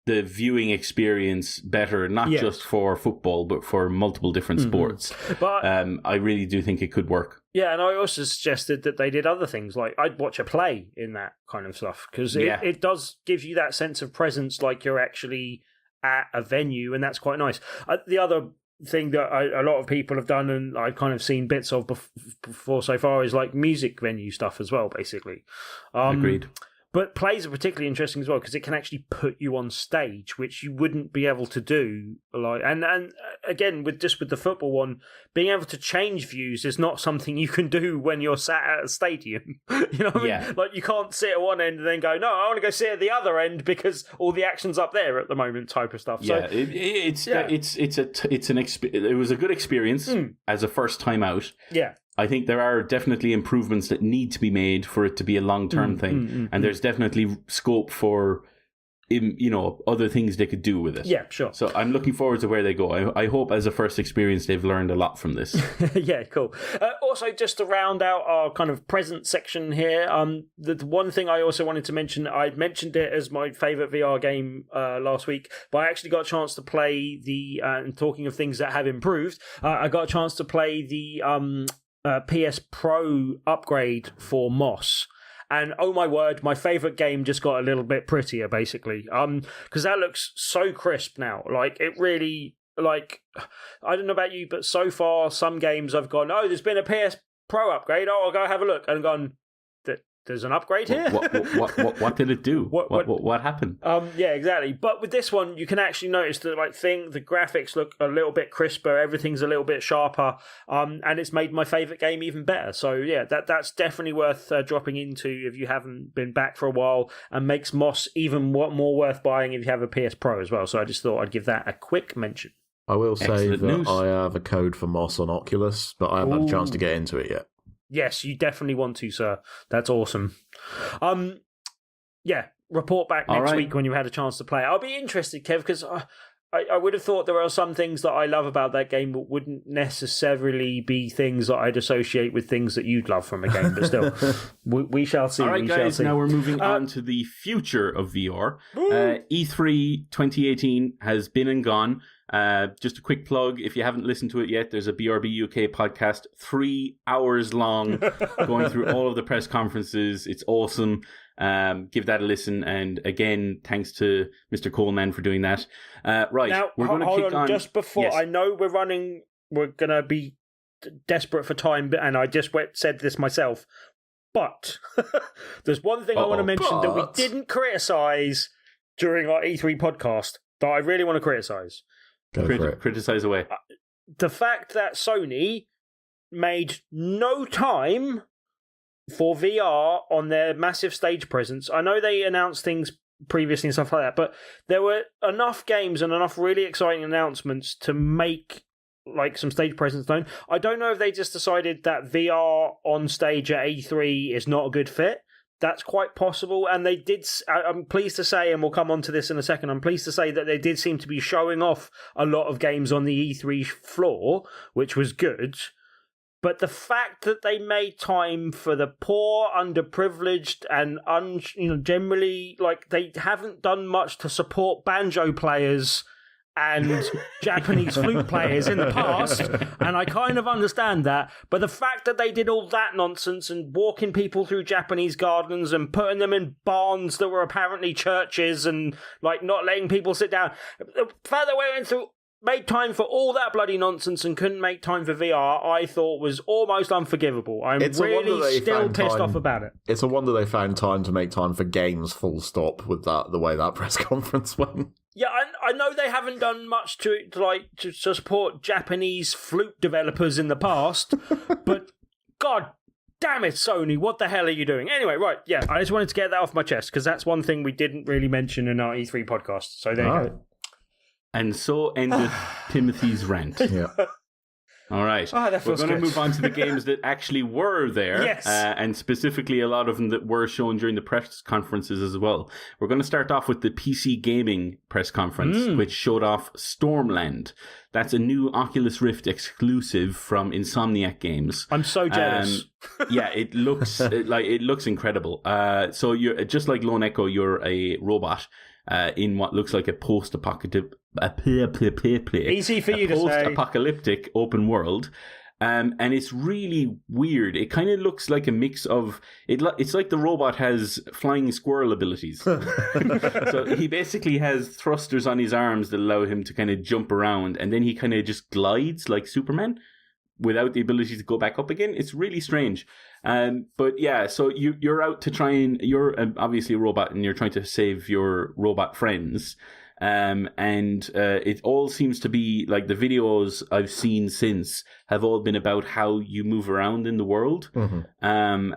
the viewing experience better, not just for football, but for multiple different sports. But I really do think it could work. Yeah, and I also suggested that they did other things, like I'd watch a play in that kind of stuff, because it does give you that sense of presence, like you're actually at a venue, and that's quite nice. The other thing that a lot of people have done, and I've kind of seen bits of before so far, is music venue stuff as well, basically. Agreed. But plays are particularly interesting as well because it can actually put you on stage, which you wouldn't be able to do. And again, with the football one, being able to change views is not something you can do when you're sat at a stadium. You know what I mean? You can't sit at one end and then go, no, I want to go sit at the other end because all the action's up there at the moment, type of stuff. Yeah, it was a good experience as a first time out. Yeah. I think there are definitely improvements that need to be made for it to be a long-term thing. And there's definitely scope for other things they could do with it. Yeah, sure. So I'm looking forward to where they go. I hope as a first experience they've learned a lot from this. Yeah, cool. Also, just to round out our kind of present section here, the one thing I also wanted to mention, I'd mentioned it as my favourite VR game last week, but I actually got a chance to play and talking of things that have improved, I got a chance to play the PS Pro upgrade for Moss. And oh my word, my favourite game just got a little bit prettier, basically. Because that looks so crisp now. Like, it really, like, I don't know about you, but so far, some games I've gone, oh, there's been a PS Pro upgrade. Oh, I'll go have a look. And gone, there's an upgrade here? What did it do? What happened? Yeah, exactly. But with this one, you can actually notice that the graphics look a little bit crisper, everything's a little bit sharper, and it's made my favourite game even better. So yeah, that's definitely worth dropping into if you haven't been back for a while, and makes Moss even more worth buying if you have a PS Pro as well. So I just thought I'd give that a quick mention. I will say Excellent that news. I have a code for Moss on Oculus, but I haven't had a chance to get into it yet. Yes, you definitely want to, sir. That's awesome. Yeah, report back next week when you had a chance to play. I'll be interested, Kev, because I would have thought there are some things that I love about that game that wouldn't necessarily be things that I'd associate with things that you'd love from a game, but still, we shall see. All right, guys, now we're moving on to the future of VR. E3 2018 has been and gone. Just a quick plug, if you haven't listened to it yet, there's a BRB UK podcast, 3 hours long, going through all of the press conferences. It's awesome. Give that a listen, and again, thanks to Mr. Coleman for doing that. Right, now, we're going to kick on. Just before, yes. I know we're going to be desperate for time, and I just said this myself, but there's one thing I want to mention that we didn't criticise during our E3 podcast that I really want to criticise. Criticize away. The fact that Sony made no time for VR on their massive stage presence. I know they announced things previously and stuff like that, but there were enough games and enough really exciting announcements to make like some stage presence known. I don't know if they just decided that VR on stage at E3 is not a good fit. That's quite possible, and they did. I'm pleased to say, and we'll come on to this in a second, I'm pleased to say that they did seem to be showing off a lot of games on the E3 floor, which was good. But the fact that they made time for the poor, underprivileged, and generally, like, they haven't done much to support banjo players and Japanese flute players in the past, and I kind of understand that, but the fact that they did all that nonsense and walking people through Japanese gardens and putting them in barns that were apparently churches and like not letting people sit down, the fact that we went through, made time for all that bloody nonsense and couldn't make time for VR, I thought was almost unforgivable. I'm really still pissed off about it. It's a wonder they found time to make time for games, full stop, with the way that press conference went. Yeah, I know they haven't done much to support Japanese flute developers in the past, but god damn it, Sony, what the hell are you doing? Anyway, right, yeah, I just wanted to get that off my chest, because that's one thing we didn't really mention in our E3 podcast, so there you go. And so ended Timothy's rant. Yeah. All right. We're going to move on to the games that actually were there. Yes. And specifically a lot of them that were shown during the press conferences as well. We're going to start off with the PC gaming press conference, which showed off Stormland. That's a new Oculus Rift exclusive from Insomniac Games. I'm so jealous. Yeah, it looks it looks incredible. So you're just like Lone Echo, you're a robot in what looks like a post-apocalyptic easy for you to say, post-apocalyptic open world. And it's really weird. It kind of looks like a mix of it's like the robot has flying squirrel abilities. So he basically has thrusters on his arms that allow him to kind of jump around, and then he kind of just glides like Superman without the ability to go back up again. It's really strange. But yeah, so you're out to try and you're obviously a robot, and you're trying to save your robot friends. And it all seems to be like the videos I've seen since have all been about how you move around in the world. Mm-hmm.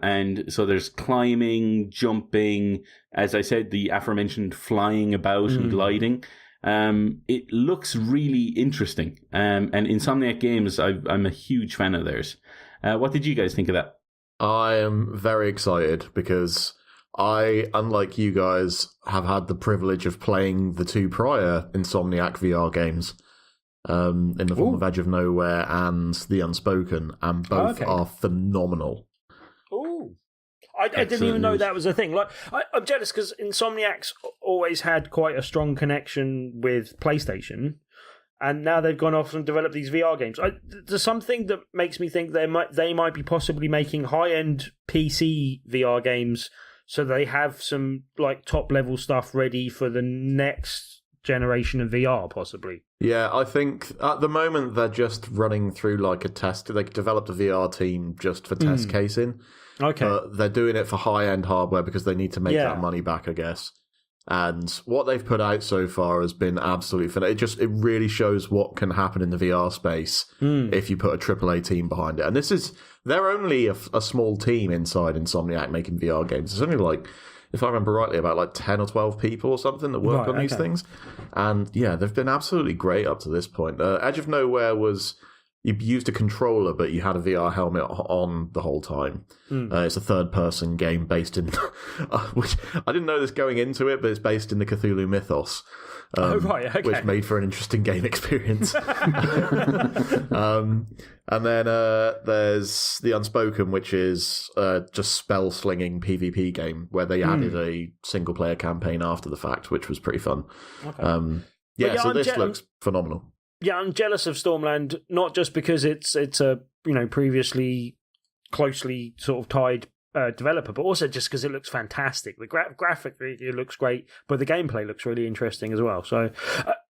And so there's climbing, jumping, as I said, the aforementioned flying about and gliding. It looks really interesting. And Insomniac Games, I'm a huge fan of theirs. What did you guys think of that? I am very excited because I, unlike you guys, have had the privilege of playing the 2 prior Insomniac VR games, in the form of Edge of Nowhere and The Unspoken, and both are phenomenal. Ooh. I didn't even know that was a thing. Like, I'm jealous because Insomniac's always had quite a strong connection with PlayStation, and now they've gone off and developed these VR games. There's something that makes me think they might be possibly making high-end PC VR games, so they have some like top-level stuff ready for the next generation of VR, possibly. Yeah, I think at the moment they're just running through like a test. They developed a VR team just for test casing. Okay. But they're doing it for high-end hardware because they need to make that money back, I guess. And what they've put out so far has been absolutely phenomenal. It really shows what can happen in the VR space if you put a AAA team behind it. And they're only a small team inside Insomniac making VR games. It's only like, if I remember rightly, about like 10 or 12 people or something that work on these things. And yeah, they've been absolutely great up to this point. Edge of Nowhere was... You used a controller, but you had a VR helmet on the whole time. It's a third-person game based in... which I didn't know this going into it, but it's based in the Cthulhu mythos. Which made for an interesting game experience. And then there's The Unspoken, which is just spell-slinging PvP game, where they added a single-player campaign after the fact, which was pretty fun. So this looks phenomenal. Yeah, I'm jealous of Stormland, not just because it's a previously closely sort of tied developer, but also just because it looks fantastic. The graphically it looks great, but the gameplay looks really interesting as well. So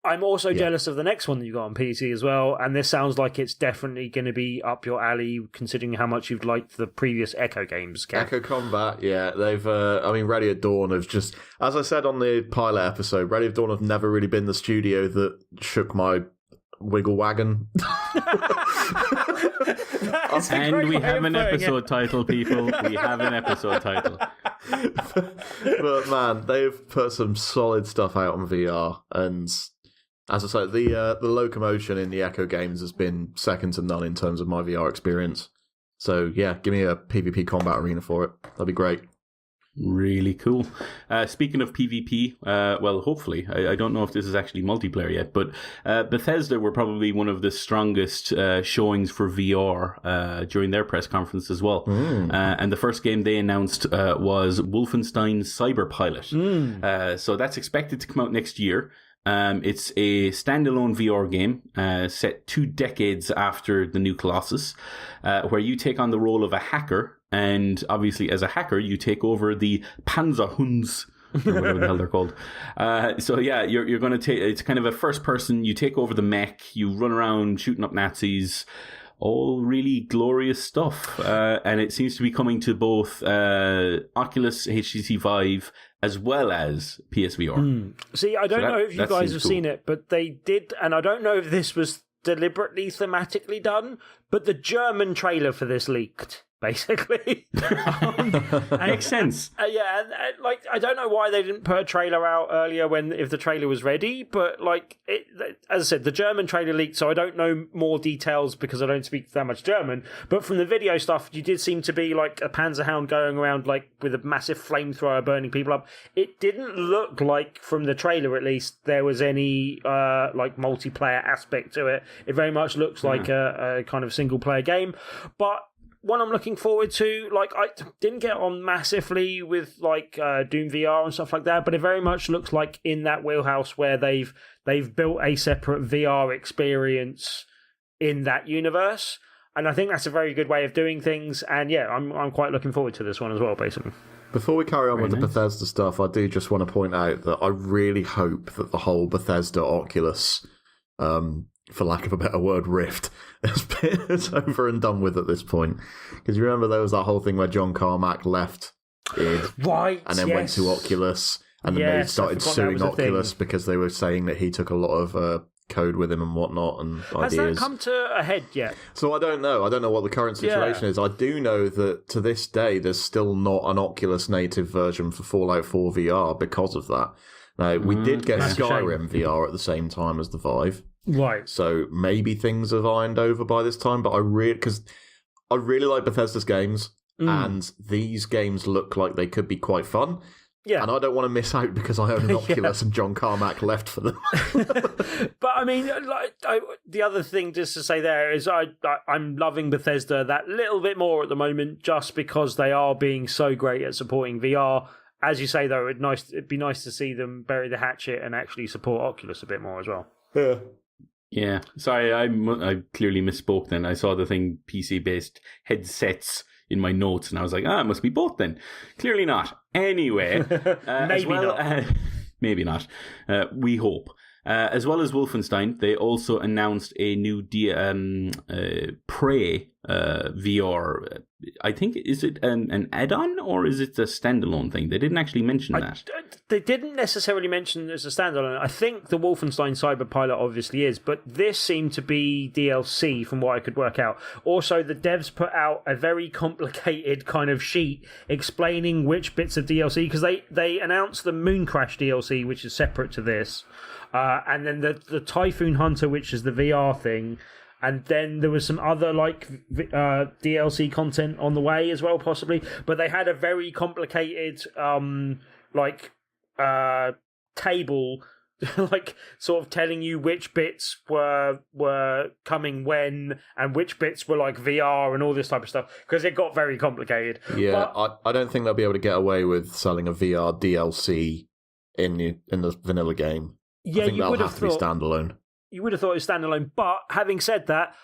I'm also jealous of the next one that you got on PC as well, and this sounds like it's definitely going to be up your alley, considering how much you've liked the previous Echo games. Echo Combat, yeah, they've. Ready at Dawn have just, as I said on the pilot episode, Ready at Dawn have never really been the studio that shook my wiggle wagon. And we have an episode title, people. We have an episode title. But man, they've put some solid stuff out on VR, and as I said, the locomotion in the Echo games has been second to none in terms of my VR experience. So yeah, give me a PvP combat arena for it. That'd be great. Really cool. Speaking of PvP, hopefully, I don't know if this is actually multiplayer yet, but Bethesda were probably one of the strongest showings for VR during their press conference as well. And the first game they announced was Wolfenstein Cyberpilot. So that's expected to come out next year. It's a standalone VR game set 2 decades after the new Colossus, where you take on the role of a hacker. And obviously, as a hacker, you take over the Panzerhunds, or whatever the hell they're called. You're going to take... It's kind of a first person. You take over the mech. You run around shooting up Nazis. All really glorious stuff. And it seems to be coming to both Oculus HTC Vive as well as PSVR. See, I don't know if you guys have seen it, but they did... And I don't know if this was deliberately thematically done, but the German trailer for this leaked. Basically, makes sense. I don't know why they didn't put a trailer out earlier if the trailer was ready, but as I said, the German trailer leaked, so I don't know more details because I don't speak that much German. But from the video stuff, you did seem to be like a Panzerhound going around like with a massive flamethrower burning people up. It didn't look like, from the trailer at least, there was any multiplayer aspect to it. It very much looks like a kind of single player game, but one I'm looking forward to. I didn't get on massively with Doom VR and stuff like that, but it very much looks like in that wheelhouse where they've built a separate VR experience in that universe, and I think that's a very good way of doing things. And yeah, I'm quite looking forward to this one as well, basically. Before we carry on with the Bethesda stuff, I do just want to point out that I really hope that the whole Bethesda Oculus, for lack of a better word, rift, it's over and done with at this point. Because you remember there was that whole thing where John Carmack left id, right, and then went to Oculus, and then they started suing Oculus because they were saying that he took a lot of code with him and whatnot and ideas. Has that come to a head yet? So I don't know. I don't know what the current situation is. I do know that to this day there's still not an Oculus native version for Fallout 4 VR because of that. Now, we did get Skyrim VR at the same time as the Vive. Right. So maybe things have ironed over by this time, but I really like Bethesda's games. and these games look like they could be quite fun. Yeah. And I don't want to miss out because I own an Oculus and John Carmack left for them. But I mean, the other thing just to say there is I'm loving Bethesda that little bit more at the moment just because they are being so great at supporting VR. As you say, though, it'd be nice to see them bury the hatchet and actually support Oculus a bit more as well. Yeah. Yeah. Sorry, I clearly misspoke then. I saw the thing PC-based headsets in my notes, and I was like, it must be both then. Clearly not. Anyway. Maybe not. Maybe not. We hope. As well as Wolfenstein, they also announced a new Prey VR. I think, is it an add-on or is it a standalone thing? They didn't actually mention that. They didn't necessarily mention it as a standalone. I think the Wolfenstein Cyberpilot obviously is, but this seemed to be DLC from what I could work out. Also, the devs put out a very complicated kind of sheet explaining which bits of DLC, because they announced the Moon Crash DLC, which is separate to this. And then the Typhon Hunter, which is the VR thing, and then there was some other DLC content on the way as well, possibly. But they had a very complicated table, like sort of telling you which bits were coming when, and which bits were like VR and all this type of stuff, because it got very complicated. Yeah, but I don't think they'll be able to get away with selling a VR DLC in the vanilla game. Yeah, I think you would have to be standalone. You would have thought it was standalone, but having said that,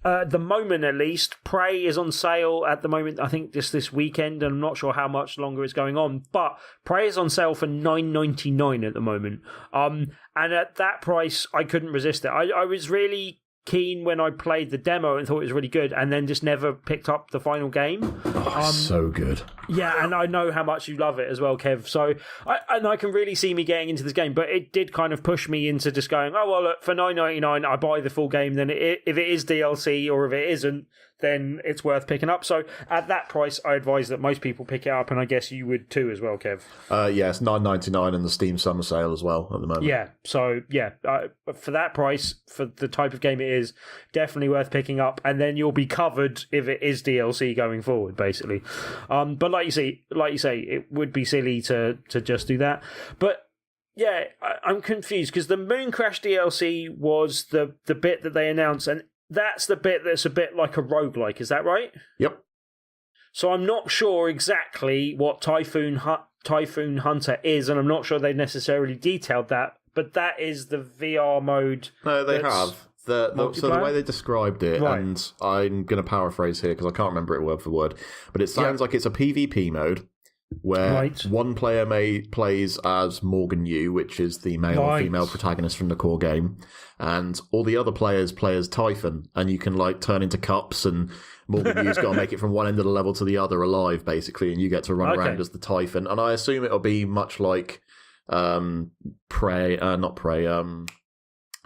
at the moment at least, Prey is on sale at the moment. I think just this weekend, and I'm not sure how much longer it's going on. But Prey is on sale for $9.99 at the moment. And at that price, I couldn't resist it. I was really keen when I played the demo and thought it was really good, and then just never picked up the final game. So good. Yeah, and I know how much you love it as well, Kev. So I can really see me getting into this game, but it did kind of push me into just going, oh, well, look, for $9.99, I buy the full game. Then if it is DLC or if it isn't, then it's worth picking up. So at that price, I advise that most people pick it up, and I guess you would too as well, Kev. Yes, $9.99 in the Steam Summer Sale as well at the moment. Yeah, so yeah, for that price, for the type of game it is, definitely worth picking up, and then you'll be covered if it is DLC going forward, basically. But like you say, it would be silly to just do that. But yeah, I'm confused because the Moon Crash DLC was the bit that they announced, and that's the bit that's a bit like a roguelike, is that right? Yep. So I'm not sure exactly what Typhon Hunter is, and I'm not sure they necessarily detailed that, but that is the VR mode. No, they have. So the way they described it, right. And I'm going to paraphrase here because I can't remember it word for word, but it sounds like it's a PvP mode where one player plays as Morgan Yu, which is the male or female protagonist from the core game, and all the other players play as Typhon, and you can turn into cups, and Morgan Yu's got to make it from one end of the level to the other alive, basically, and you get to run around as the Typhon. And I assume it'll be much like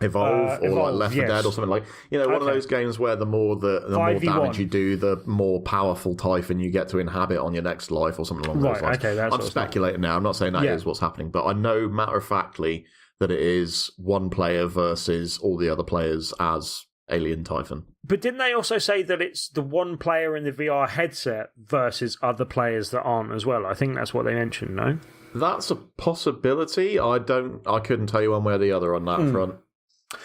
Evolve or like Left 4 Dead or something, like one of those games where the more damage you do, the more powerful Typhon you get to inhabit on your next life or something along those lines. Okay, I'm speculating now. I'm not saying that is what's happening, but I know matter of factly that it is one player versus all the other players as Alien Typhon. But didn't they also say that it's the one player in the VR headset versus other players that aren't as well? I think that's what they mentioned, no? That's a possibility. I couldn't tell you one way or the other on that front.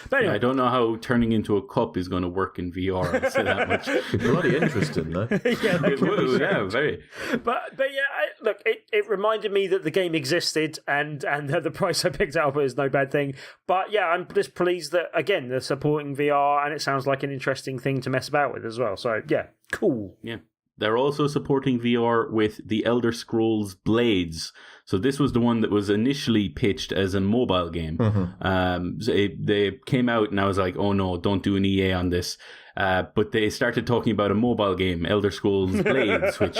But anyway. I don't know how turning into a cup is going to work in VR. I'll say that much. Bloody interesting, though. Yeah, very. But yeah, look, it reminded me that the game existed, and the price I picked it up is no bad thing. But yeah, I'm just pleased that again they're supporting VR, and it sounds like an interesting thing to mess about with as well. So yeah, cool. Yeah. They're also supporting VR with the Elder Scrolls Blades. So this was the one that was initially pitched as a mobile game. Mm-hmm. They came out and I was like, oh no, don't do an EA on this. But they started talking about a mobile game, Elder Scrolls Blades, which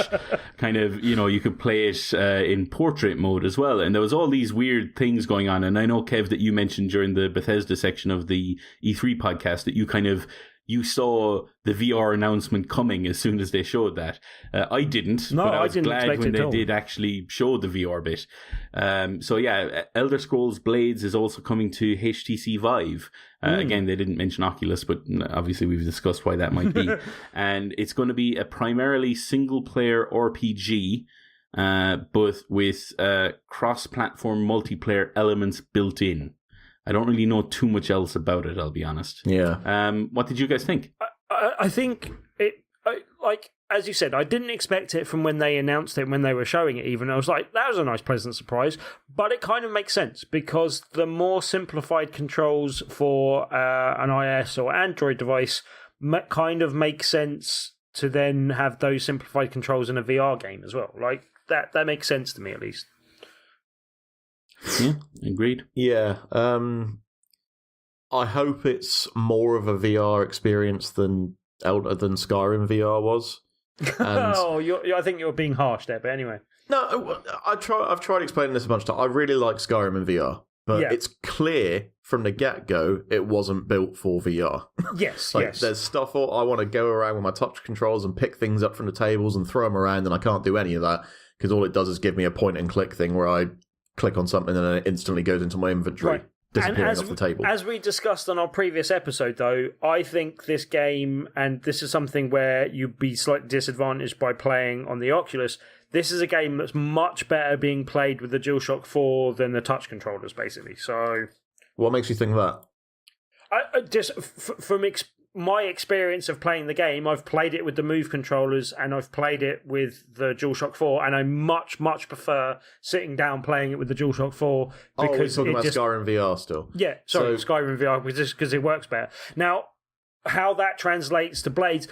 kind of, you could play it in portrait mode as well. And there was all these weird things going on. And I know, Kev, that you mentioned during the Bethesda section of the E3 podcast that you kind of you saw the VR announcement coming as soon as they showed that. I didn't, No, but I I was didn't glad expect when it they at all. did actually show the VR bit. So yeah, Elder Scrolls Blades is also coming to HTC Vive. Again, they didn't mention Oculus, but obviously we've discussed why that might be. And it's going to be a primarily single-player RPG, but with cross-platform multiplayer elements built in. I don't really know too much else about it, I'll be honest. Yeah. What did you guys think? I think like as you said, I didn't expect it from when they announced it, when they were showing it even. I was like, that was a nice pleasant surprise. But it kind of makes sense because the more simplified controls for an iOS or Android device kind of make sense to then have those simplified controls in a VR game as well. Like, that makes sense to me, at least. Yeah, agreed. Yeah. I hope it's more of a VR experience than Skyrim VR was. And I think you're being harsh there, but anyway. no, I've tried explaining this a bunch of times. I really like Skyrim in VR, but it's clear from the get-go it wasn't built for VR. Yes, Like, there's stuff I want to go around with my touch controls and pick things up from the tables and throw them around, and I can't do any of that because all it does is give me a point-and-click thing where I click on something and then it instantly goes into my inventory. Right. Disappearing off the table. As we discussed on our previous episode, though, I think this game, and this is something where you'd be slightly disadvantaged by playing on the Oculus, this is a game that's much better being played with the DualShock 4 than the touch controllers, basically. So, What makes you think that? From my experience of playing the game, I've played it with the Move controllers and I've played it with the DualShock 4, and I much, much prefer sitting down playing it with the DualShock 4 because we're talking about just... Skyrim VR still. Yeah, sorry, Skyrim VR, because it works better. Now, how that translates to Blades,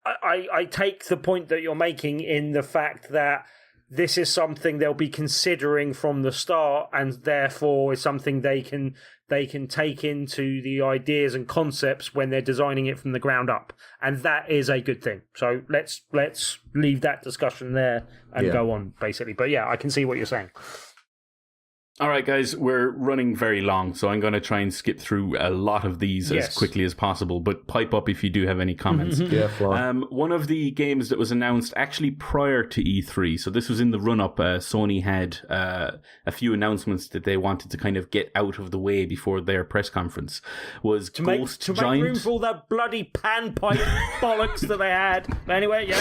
I take the point that you're making in the fact that this is something they'll be considering from the start, and therefore is something they can take into the ideas and concepts when they're designing it from the ground up, and that is a good thing. So let's leave that discussion there and go on, basically. But yeah, I can see what you're saying. All right, guys, we're running very long, so I'm going to try and skip through a lot of these as quickly as possible, but pipe up if you do have any comments. Yeah, fly. One of the games that was announced actually prior to E3, so this was in the run-up, Sony had a few announcements that they wanted to kind of get out of the way before their press conference, was Ghost Giant. Make room for all that bloody panpipe bollocks that they had. Anyway,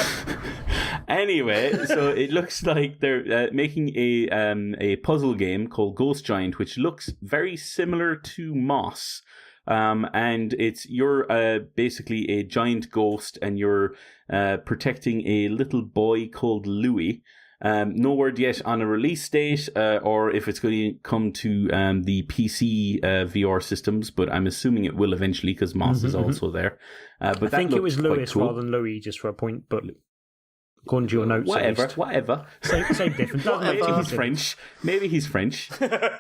Anyway, so it looks like they're making a puzzle game called Ghost Giant, which looks very similar to Moss. And you're basically a giant ghost, and you're protecting a little boy called Louis. No word yet on a release date or if it's going to come to the PC VR systems, but I'm assuming it will eventually because Moss is also there. But I think it was Lewis cool. rather than Louis, just for a point, but according to your notes, whatever. Same difference. Maybe he's French.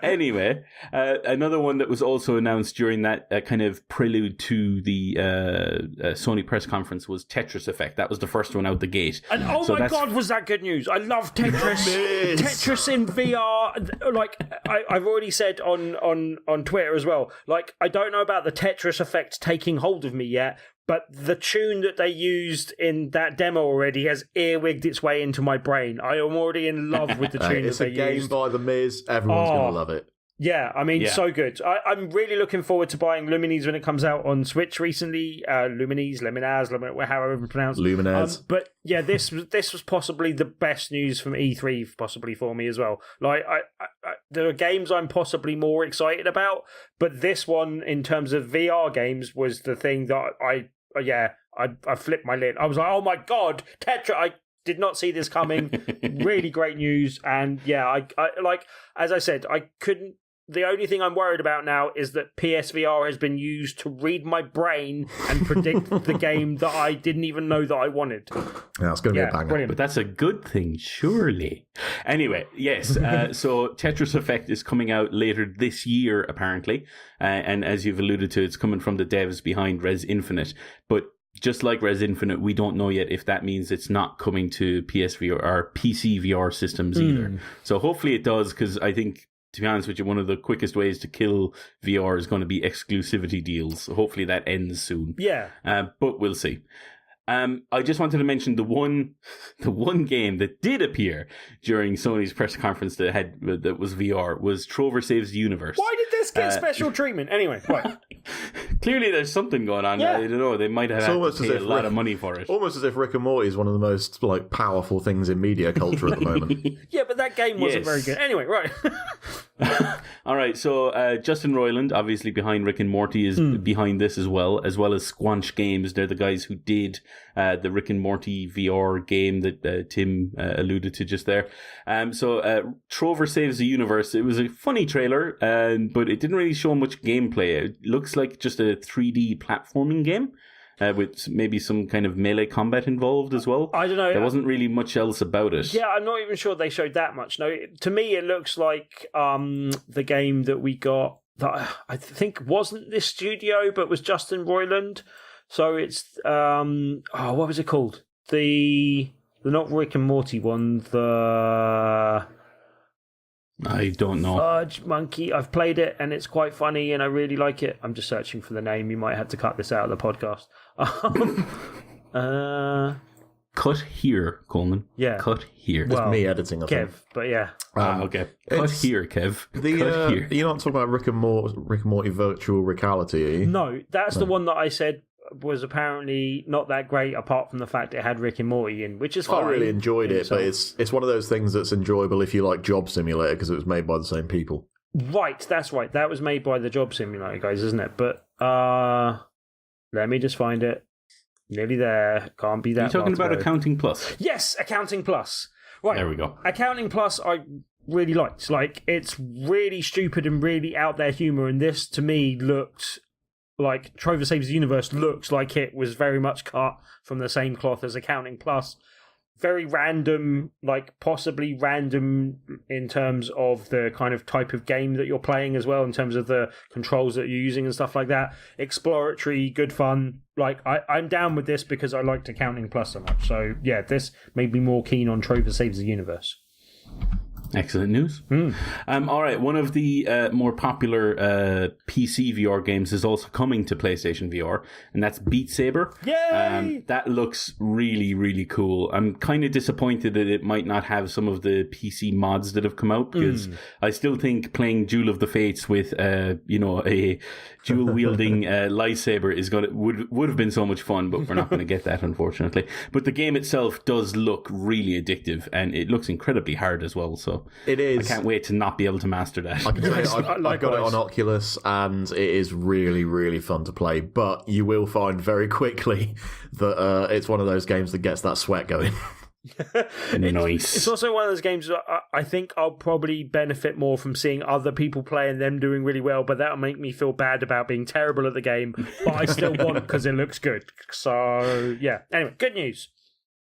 Anyway, another one that was also announced during that kind of prelude to the Sony press conference was Tetris Effect. That was the first one out the gate. And my God, was that good news? I love Tetris. Tetris in VR. Like, I've already said on Twitter as well, like, I don't know about the Tetris Effect taking hold of me yet, but the tune that they used in that demo already has earwigged its way into my brain. I am already in love with the tune that they used. It's a game by The Miz. Everyone's going to love it. Yeah, I mean, so good. I'm really looking forward to buying Lumines when it comes out on Switch recently. Luminez, however you pronounce it. Luminez. But yeah, this was possibly the best news from E3, possibly for me as well. Like, there are games I'm possibly more excited about, but this one, in terms of VR games, was the thing that I flipped my lid. I was like, oh my God, Tetra! I did not see this coming. Really great news, and I like, as I said, I couldn't. The only thing I'm worried about now is that PSVR has been used to read my brain and predict the game that I didn't even know that I wanted. Yeah, it's going to be a banger. Brilliant. But that's a good thing, surely. Anyway, yes, so Tetris Effect is coming out later this year, apparently. And as you've alluded to, it's coming from the devs behind Res Infinite. But just like Res Infinite, we don't know yet if that means it's not coming to PSVR or PC VR systems either. So hopefully it does, because I think to be honest with you, one of the quickest ways to kill VR is going to be exclusivity deals. So hopefully that ends soon. Yeah. But we'll see. I just wanted to mention the one game that did appear during Sony's press conference that was VR was Trover Saves the Universe. Why did this get special treatment? Anyway, right. Clearly there's something going on. Yeah. I don't know. They might have had to pay a lot of money for it. Almost as if Rick and Morty is one of the most powerful things in media culture at the moment. Yeah, but that game wasn't very good. Anyway, right. All right, so Justin Roiland, obviously behind Rick and Morty, is behind this as well as Squanch Games. They're the guys who did the Rick and Morty VR game that Tim alluded to just there. So Trover Saves the Universe. It was a funny trailer, but it didn't really show much gameplay. It looks like just a 3D platforming game. With maybe some kind of melee combat involved as well. I don't know. There wasn't really much else about it. Yeah, I'm not even sure they showed that much. No, to me, it looks like the game that we got that I think wasn't this studio, but was Justin Roiland. So it's what was it called? The not Rick and Morty one. I don't know. Fudge Monkey. I've played it and it's quite funny and I really like it. I'm just searching for the name. You might have to cut this out of the podcast. Cut here, Coleman. Yeah. Cut here. Well, me editing, I think. Kev, but yeah. Okay. Cut here, Kev. Cut here. You're not talking about Rick and Morty virtual reality, are you? No, that's the one that I said was apparently not that great, apart from the fact it had Rick and Morty in, which is fine. I really enjoyed it, but it's one of those things that's enjoyable if you like Job Simulator because it was made by the same people. Right, that's right. That was made by the Job Simulator guys, isn't it? But let me just find it. Nearly there. Can't be that. You're talking about Accounting Plus. Yes, Accounting Plus. Right. There we go. Accounting Plus, I really liked. Like, it's really stupid and really out there humor, and this to me looked like Trover Saves the Universe looks like it was very much cut from the same cloth as Accounting Plus. Very random, like possibly random in terms of the kind of type of game that you're playing as well, in terms of the controls that you're using and stuff like that. Exploratory, good fun. Like, I'm down with this because I liked Accounting Plus so much. So, yeah, this made me more keen on Trover Saves the Universe. Excellent news. All right, one of the more popular PC VR games is also coming to PlayStation VR, and that's Beat Saber. Yay! That looks really, really cool. I'm kind of disappointed that it might not have some of the PC mods that have come out, because I still think playing Duel of the Fates with a dual wielding lightsaber would have been so much fun, but we're not going to get that, unfortunately. But the game itself does look really addictive, and it looks incredibly hard as well. So it is. I can't wait to not be able to master that. I can tell you, I got it on Oculus, and it is really, really fun to play. But you will find very quickly that it's one of those games that gets that sweat going. Nice. It's also one of those games that I think I'll probably benefit more from seeing other people play and them doing really well, but that'll make me feel bad about being terrible at the game, but I still want it because it looks good. So, yeah. Anyway, good news.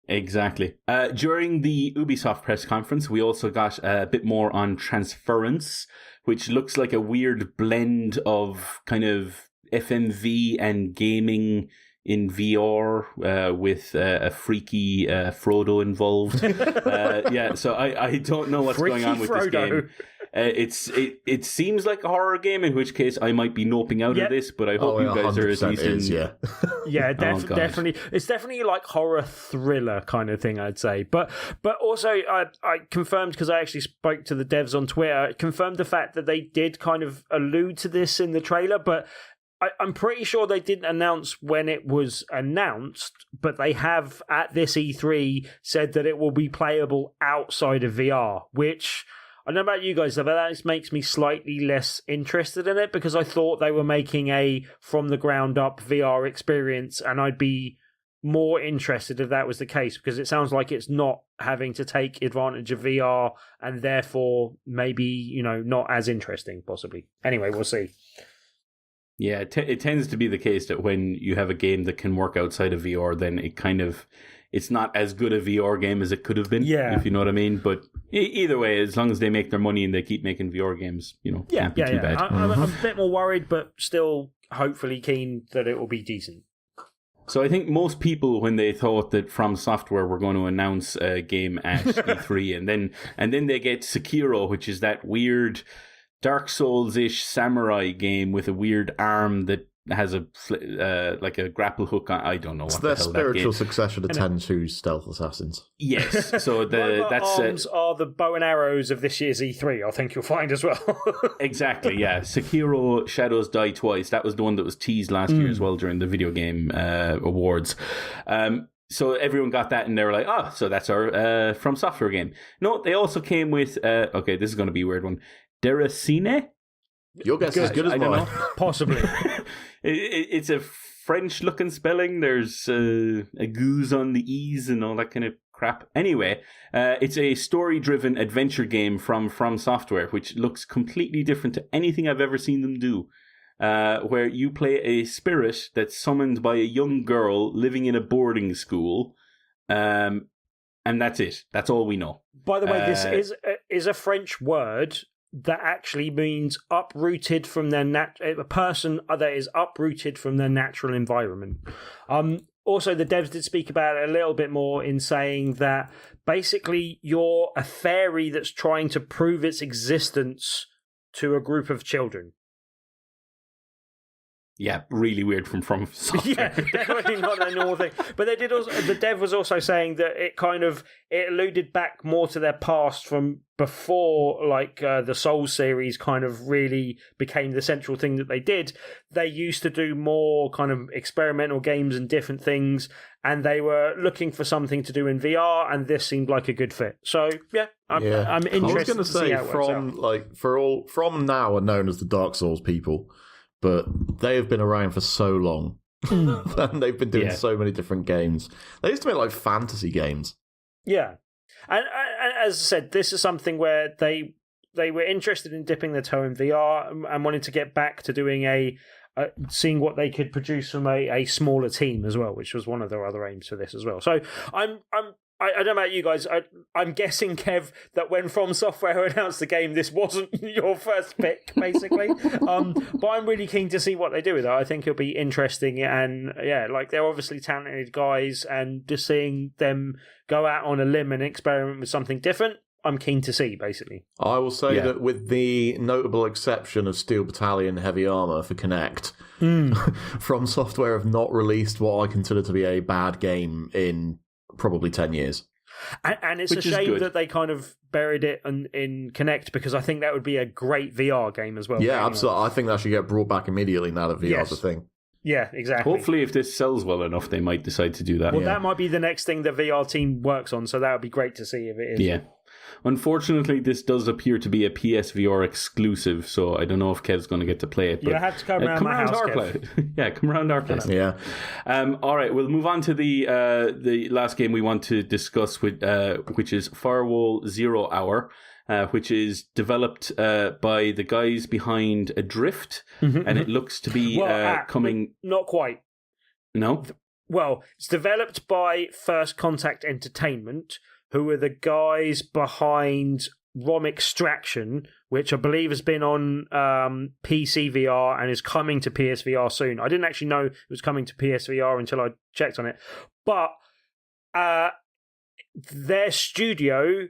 Exactly. During the Ubisoft press conference, we also got a bit more on Transference, which looks like a weird blend of kind of FMV and gaming in VR with a freaky Frodo involved. So I don't know what's going on with this game. It seems like a horror game, in which case I might be noping out of this, but I hope you guys are at least definitely. It's definitely like horror thriller kind of thing, I'd say. But also I confirmed, because I actually spoke to the devs on Twitter, confirmed the fact that they did kind of allude to this in the trailer, but I'm pretty sure they didn't announce when it was announced, but they have at this E3 said that it will be playable outside of VR, which I don't know about you guys, but that makes me slightly less interested in it, because I thought they were making a from the ground up VR experience, and I'd be more interested if that was the case, because it sounds like it's not having to take advantage of VR, and therefore maybe, not as interesting, possibly. Anyway, we'll see. Yeah, it tends to be the case that when you have a game that can work outside of VR, then it's not as good a VR game as it could have been, if you know what I mean. But either way, as long as they make their money and they keep making VR games, can't be too bad. I'm a bit more worried, but still hopefully keen that it will be decent. So I think most people, when they thought that From Software were going to announce a game at E3, and then they get Sekiro, which is that weird Dark Souls-ish samurai game with a weird arm that has a like a grapple hook on. I don't know what the hell that game. It's their spiritual successor to Tenchu Stealth Assassins. Yes, so that's arms are the bow and arrows of this year's E3. I think you'll find as well. Exactly. Yeah, Sekiro: Shadows Die Twice. That was the one that was teased last year as well during the video game awards. So everyone got that, and they were like, so that's our From Software game. No, they also came with okay, this is going to be a weird one. Déraciné. Your guess is as good as mine. Possibly. It's a French-looking spelling. There's a goose on the E's and all that kind of crap. Anyway, it's a story-driven adventure game from Software, which looks completely different to anything I've ever seen them do. Where you play a spirit that's summoned by a young girl living in a boarding school, and that's it. That's all we know. By the way, this is a French word that actually means uprooted from their a person that is uprooted from their natural environment. Also, the devs did speak about it a little bit more in saying that basically you're a fairy that's trying to prove its existence to a group of children. Yeah, really weird from Software. Yeah, definitely not a normal thing. But they did also. The dev was also saying that it alluded back more to their past from before, like the Souls series kind of really became the central thing that they did. They used to do more kind of experimental games and different things, and they were looking for something to do in VR, and this seemed like a good fit. So yeah, I'm interested. I was going to say From now are known as the Dark Souls people. But they have been around for so long. And they've been doing so many different games. They used to make like fantasy games. Yeah. And as I said, this is something where they were interested in dipping their toe in VR and wanted to get back to doing seeing what they could produce from a smaller team as well, which was one of their other aims for this as well. So I don't know about you guys. I'm guessing, Kev, that when From Software announced the game, this wasn't your first pick, basically. But I'm really keen to see what they do with it. I think it'll be interesting, and yeah, like they're obviously talented guys, and just seeing them go out on a limb and experiment with something different, I'm keen to see, basically. I will say that with the notable exception of Steel Battalion Heavy Armour for Kinect, From Software have not released what I consider to be a bad game in probably 10 years. And it's a shame that they kind of buried it in Kinect, because I think that would be a great VR game as well. Yeah, absolutely. I think that should get brought back immediately now that VR's a thing. Yeah, exactly. Hopefully, if this sells well enough, they might decide to do that. Well, that might be the next thing the VR team works on, so that would be great to see if it is. Yeah. Unfortunately, this does appear to be a PSVR exclusive, so I don't know if Kev's going to get to play it. But, have to come around my house, Kev. Yeah, come around our place. Yeah. All right, we'll move on to the last game we want to discuss, which is Firewall 0 Hour, which is developed by the guys behind Adrift, and it looks to be coming... Not quite. No? Well, it's developed by First Contact Entertainment, who are the guys behind ROM Extraction, which I believe has been on PC VR and is coming to PSVR soon. I didn't actually know it was coming to PSVR until I checked on it. But their studio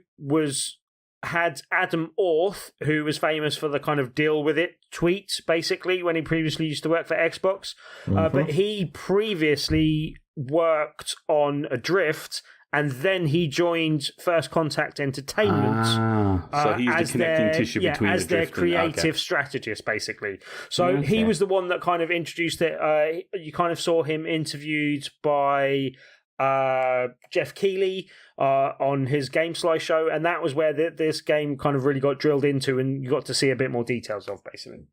had Adam Orth, who was famous for the kind of deal with it tweets, basically, when he previously used to work for Xbox. But he previously worked on Adrift, and then he joined First Contact Entertainment. So he's the connecting tissue between as their creative strategist, basically. So he was the one that kind of introduced it. You kind of saw him interviewed by Jeff Keighley on his GameSlice show, and that was where this game kind of really got drilled into, and you got to see a bit more details of, basically.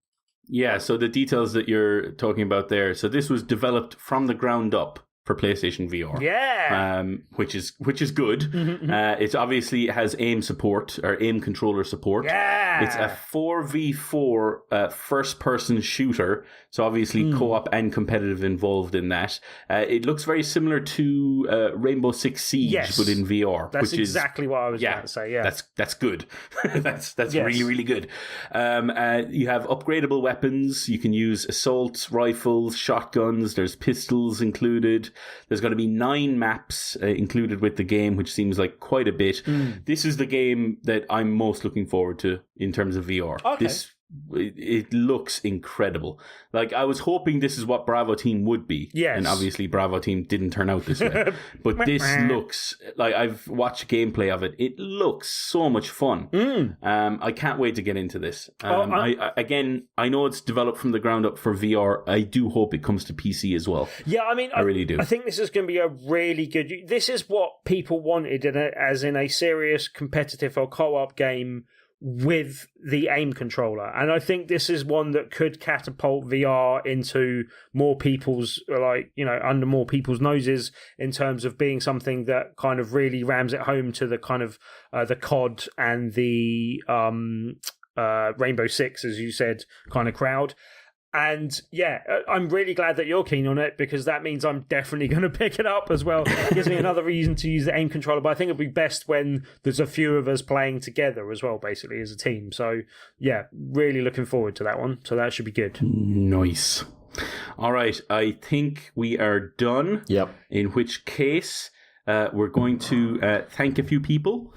Yeah, so the details that you're talking about there. So this was developed from the ground up for PlayStation VR, which is good. It obviously has aim support or aim controller support. It's a 4v4 first-person shooter, so obviously co-op and competitive involved in that. It looks very similar to Rainbow Six Siege, but in VR. That's exactly what I was about to say. Yeah, that's good. that's really, really good. You have upgradable weapons. You can use assault rifles, shotguns. There's pistols included. There's going to be 9 maps included with the game, which seems like quite a bit. This is the game that I'm most looking forward to in terms of VR. Okay. it looks incredible. Like, I was hoping this is what Bravo Team would be. Yes. And obviously Bravo Team didn't turn out this way. But this looks, like, I've watched gameplay of it. It looks so much fun. I can't wait to get into this. I know it's developed from the ground up for VR. I do hope it comes to PC as well. Yeah, I mean, I really do. I think this is going to be a really good... This is what people wanted as in a serious competitive or co-op game with the aim controller. And I think this is one that could catapult VR into more people's, like, you know, under more people's noses in terms of being something that kind of really rams it home to the kind of the COD and the Rainbow Six, as you said, kind of crowd. And yeah, I'm really glad that you're keen on it, because that means I'm definitely going to pick it up as well. It gives me another reason to use the aim controller, but I think it'll be best when there's a few of us playing together as well, basically, as a team. So yeah, really looking forward to that one. So that should be good. Nice. All right, I think we are done. Yep. In which case... we're going to thank a few people.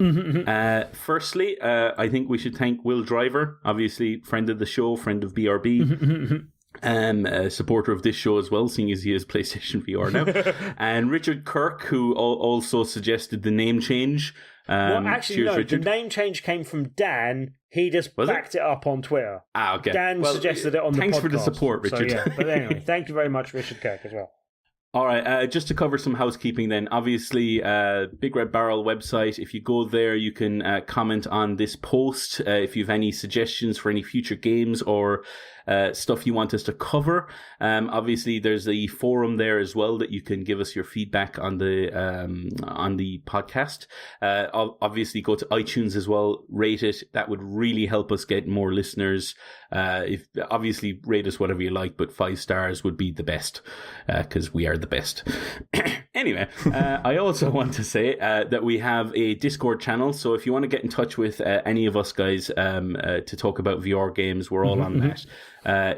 Firstly, I think we should thank Will Driver, obviously friend of the show, friend of BRB, a supporter of this show as well, seeing as he is PlayStation VR now. And Richard Kirk, who also suggested the name change. Well, actually, cheers, no, Richard. the name change came from Dan. He just backed it up on Twitter. Okay. Dan suggested it on the podcast. Thanks for the support, Richard. So, yeah. But anyway, thank you very much, Richard Kirk, as well. All right, just to cover some housekeeping then, obviously, Big Red Barrel website, if you go there, you can comment on this post if you have any suggestions for any future games or stuff you want us to cover. Obviously, there's a forum there as well that you can give us your feedback on the podcast. Obviously, go to iTunes as well, rate it. That would really help us get more listeners. If obviously, rate us whatever you like, but 5 stars would be the best, because we are the best. Anyway, I also want to say that we have a Discord channel, so if you want to get in touch with any of us guys to talk about VR games, we're all on that.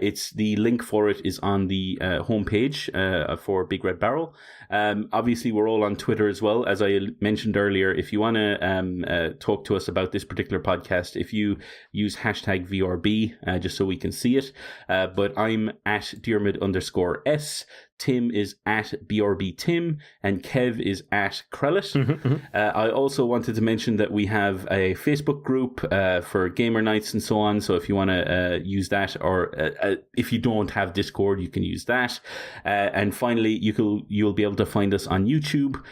It's the link for it is on the homepage for Big Red Barrel. Obviously, we're all on Twitter as well. As I mentioned earlier, if you want to talk to us about this particular podcast, if you use hashtag VRB, just so we can see it. But I'm at Diarmuid_S. Tim is at BRB Tim, and Kev is at Krellit. I also wanted to mention that we have a Facebook group for gamer nights and so on. So if you want to use that, or if you don't have Discord, you can use that. And finally, you'll be able to find us on YouTube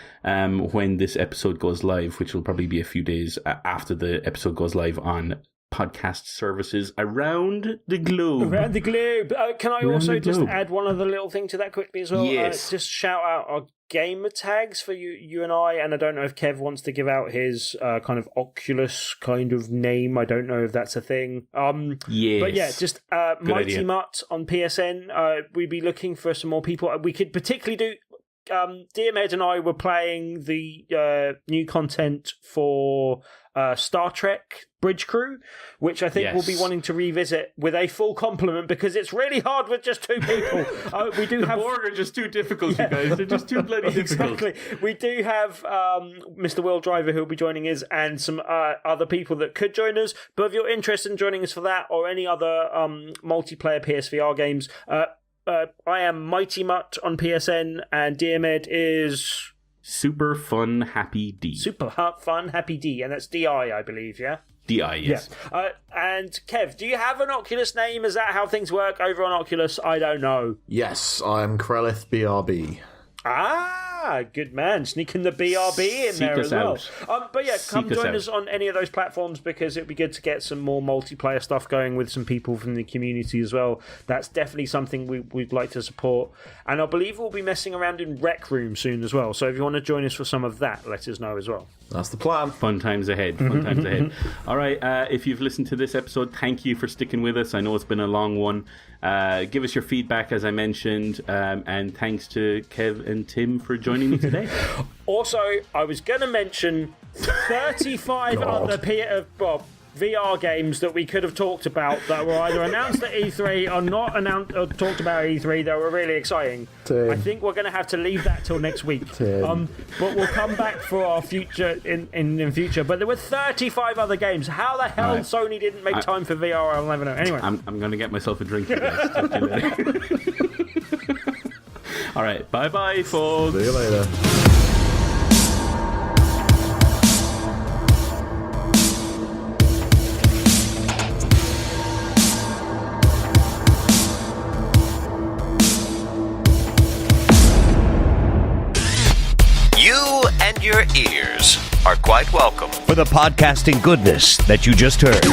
when this episode goes live, which will probably be a few days after the episode goes live on podcast services around the globe. Around the globe. Can I also just add one other little thing to that quickly as well? Yes. Just shout out our gamer tags for you and I don't know if Kev wants to give out his kind of Oculus kind of name. I don't know if that's a thing. Yes. But yeah, just Mighty Mutt on PSN. We'd be looking for some more people. We could particularly do... Diarmuid and I were playing the new content for Star Trek Bridge Crew, which I think we'll be wanting to revisit with a full complement, because it's really hard with just 2 people. We do have board are just too difficult, you guys. They're just too bloody difficult. Exactly. We do have Mr. Will Driver, who'll be joining us, and some other people that could join us. But if you're interested in joining us for that or any other multiplayer PSVR games, I am Mighty Mutt on PSN, and Diarmuid is Super Fun Happy D. Super Fun Happy D, and that's DI, I believe, yeah? DI, yes. Yeah. And Kev, do you have an Oculus name? Is that how things work over on Oculus? I don't know. Yes, I'm Krelith BRB. Ah, good man. Sneaking the BRB in there as well. But yeah, come join us on any of those platforms, because it'd be good to get some more multiplayer stuff going with some people from the community as well. That's definitely something we'd like to support. And I believe we'll be messing around in Rec Room soon as well. So if you want to join us for some of that, let us know as well. That's the plan. Fun times ahead. Fun times ahead. All right, if you've listened to this episode, thank you for sticking with us. I know it's been a long one. Give us your feedback, as I mentioned, and thanks to Kev and Tim for joining me today. Also, I was going to mention 35 other VR games that we could have talked about that were either announced at E3 or not announced or talked about at E3 that were really exciting. Tim. I think we're going to have to leave that till next week. Tim. But we'll come back for our future in future. But there were 35 other games. How the hell Sony didn't make time for VR? I'll never know. Anyway, I'm going to get myself a drink. All right, bye, folks. See you later. You and your ears are quite welcome For the podcasting goodness that you just heard.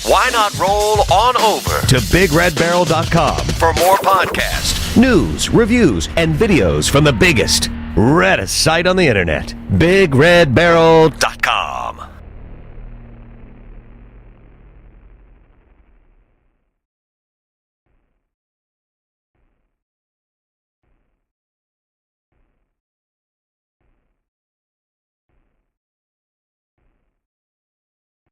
Why not roll on over To BigRedBarrel.com for more podcasts? news, reviews, and videos from the biggest, reddest site on the internet. BigRedBarrel.com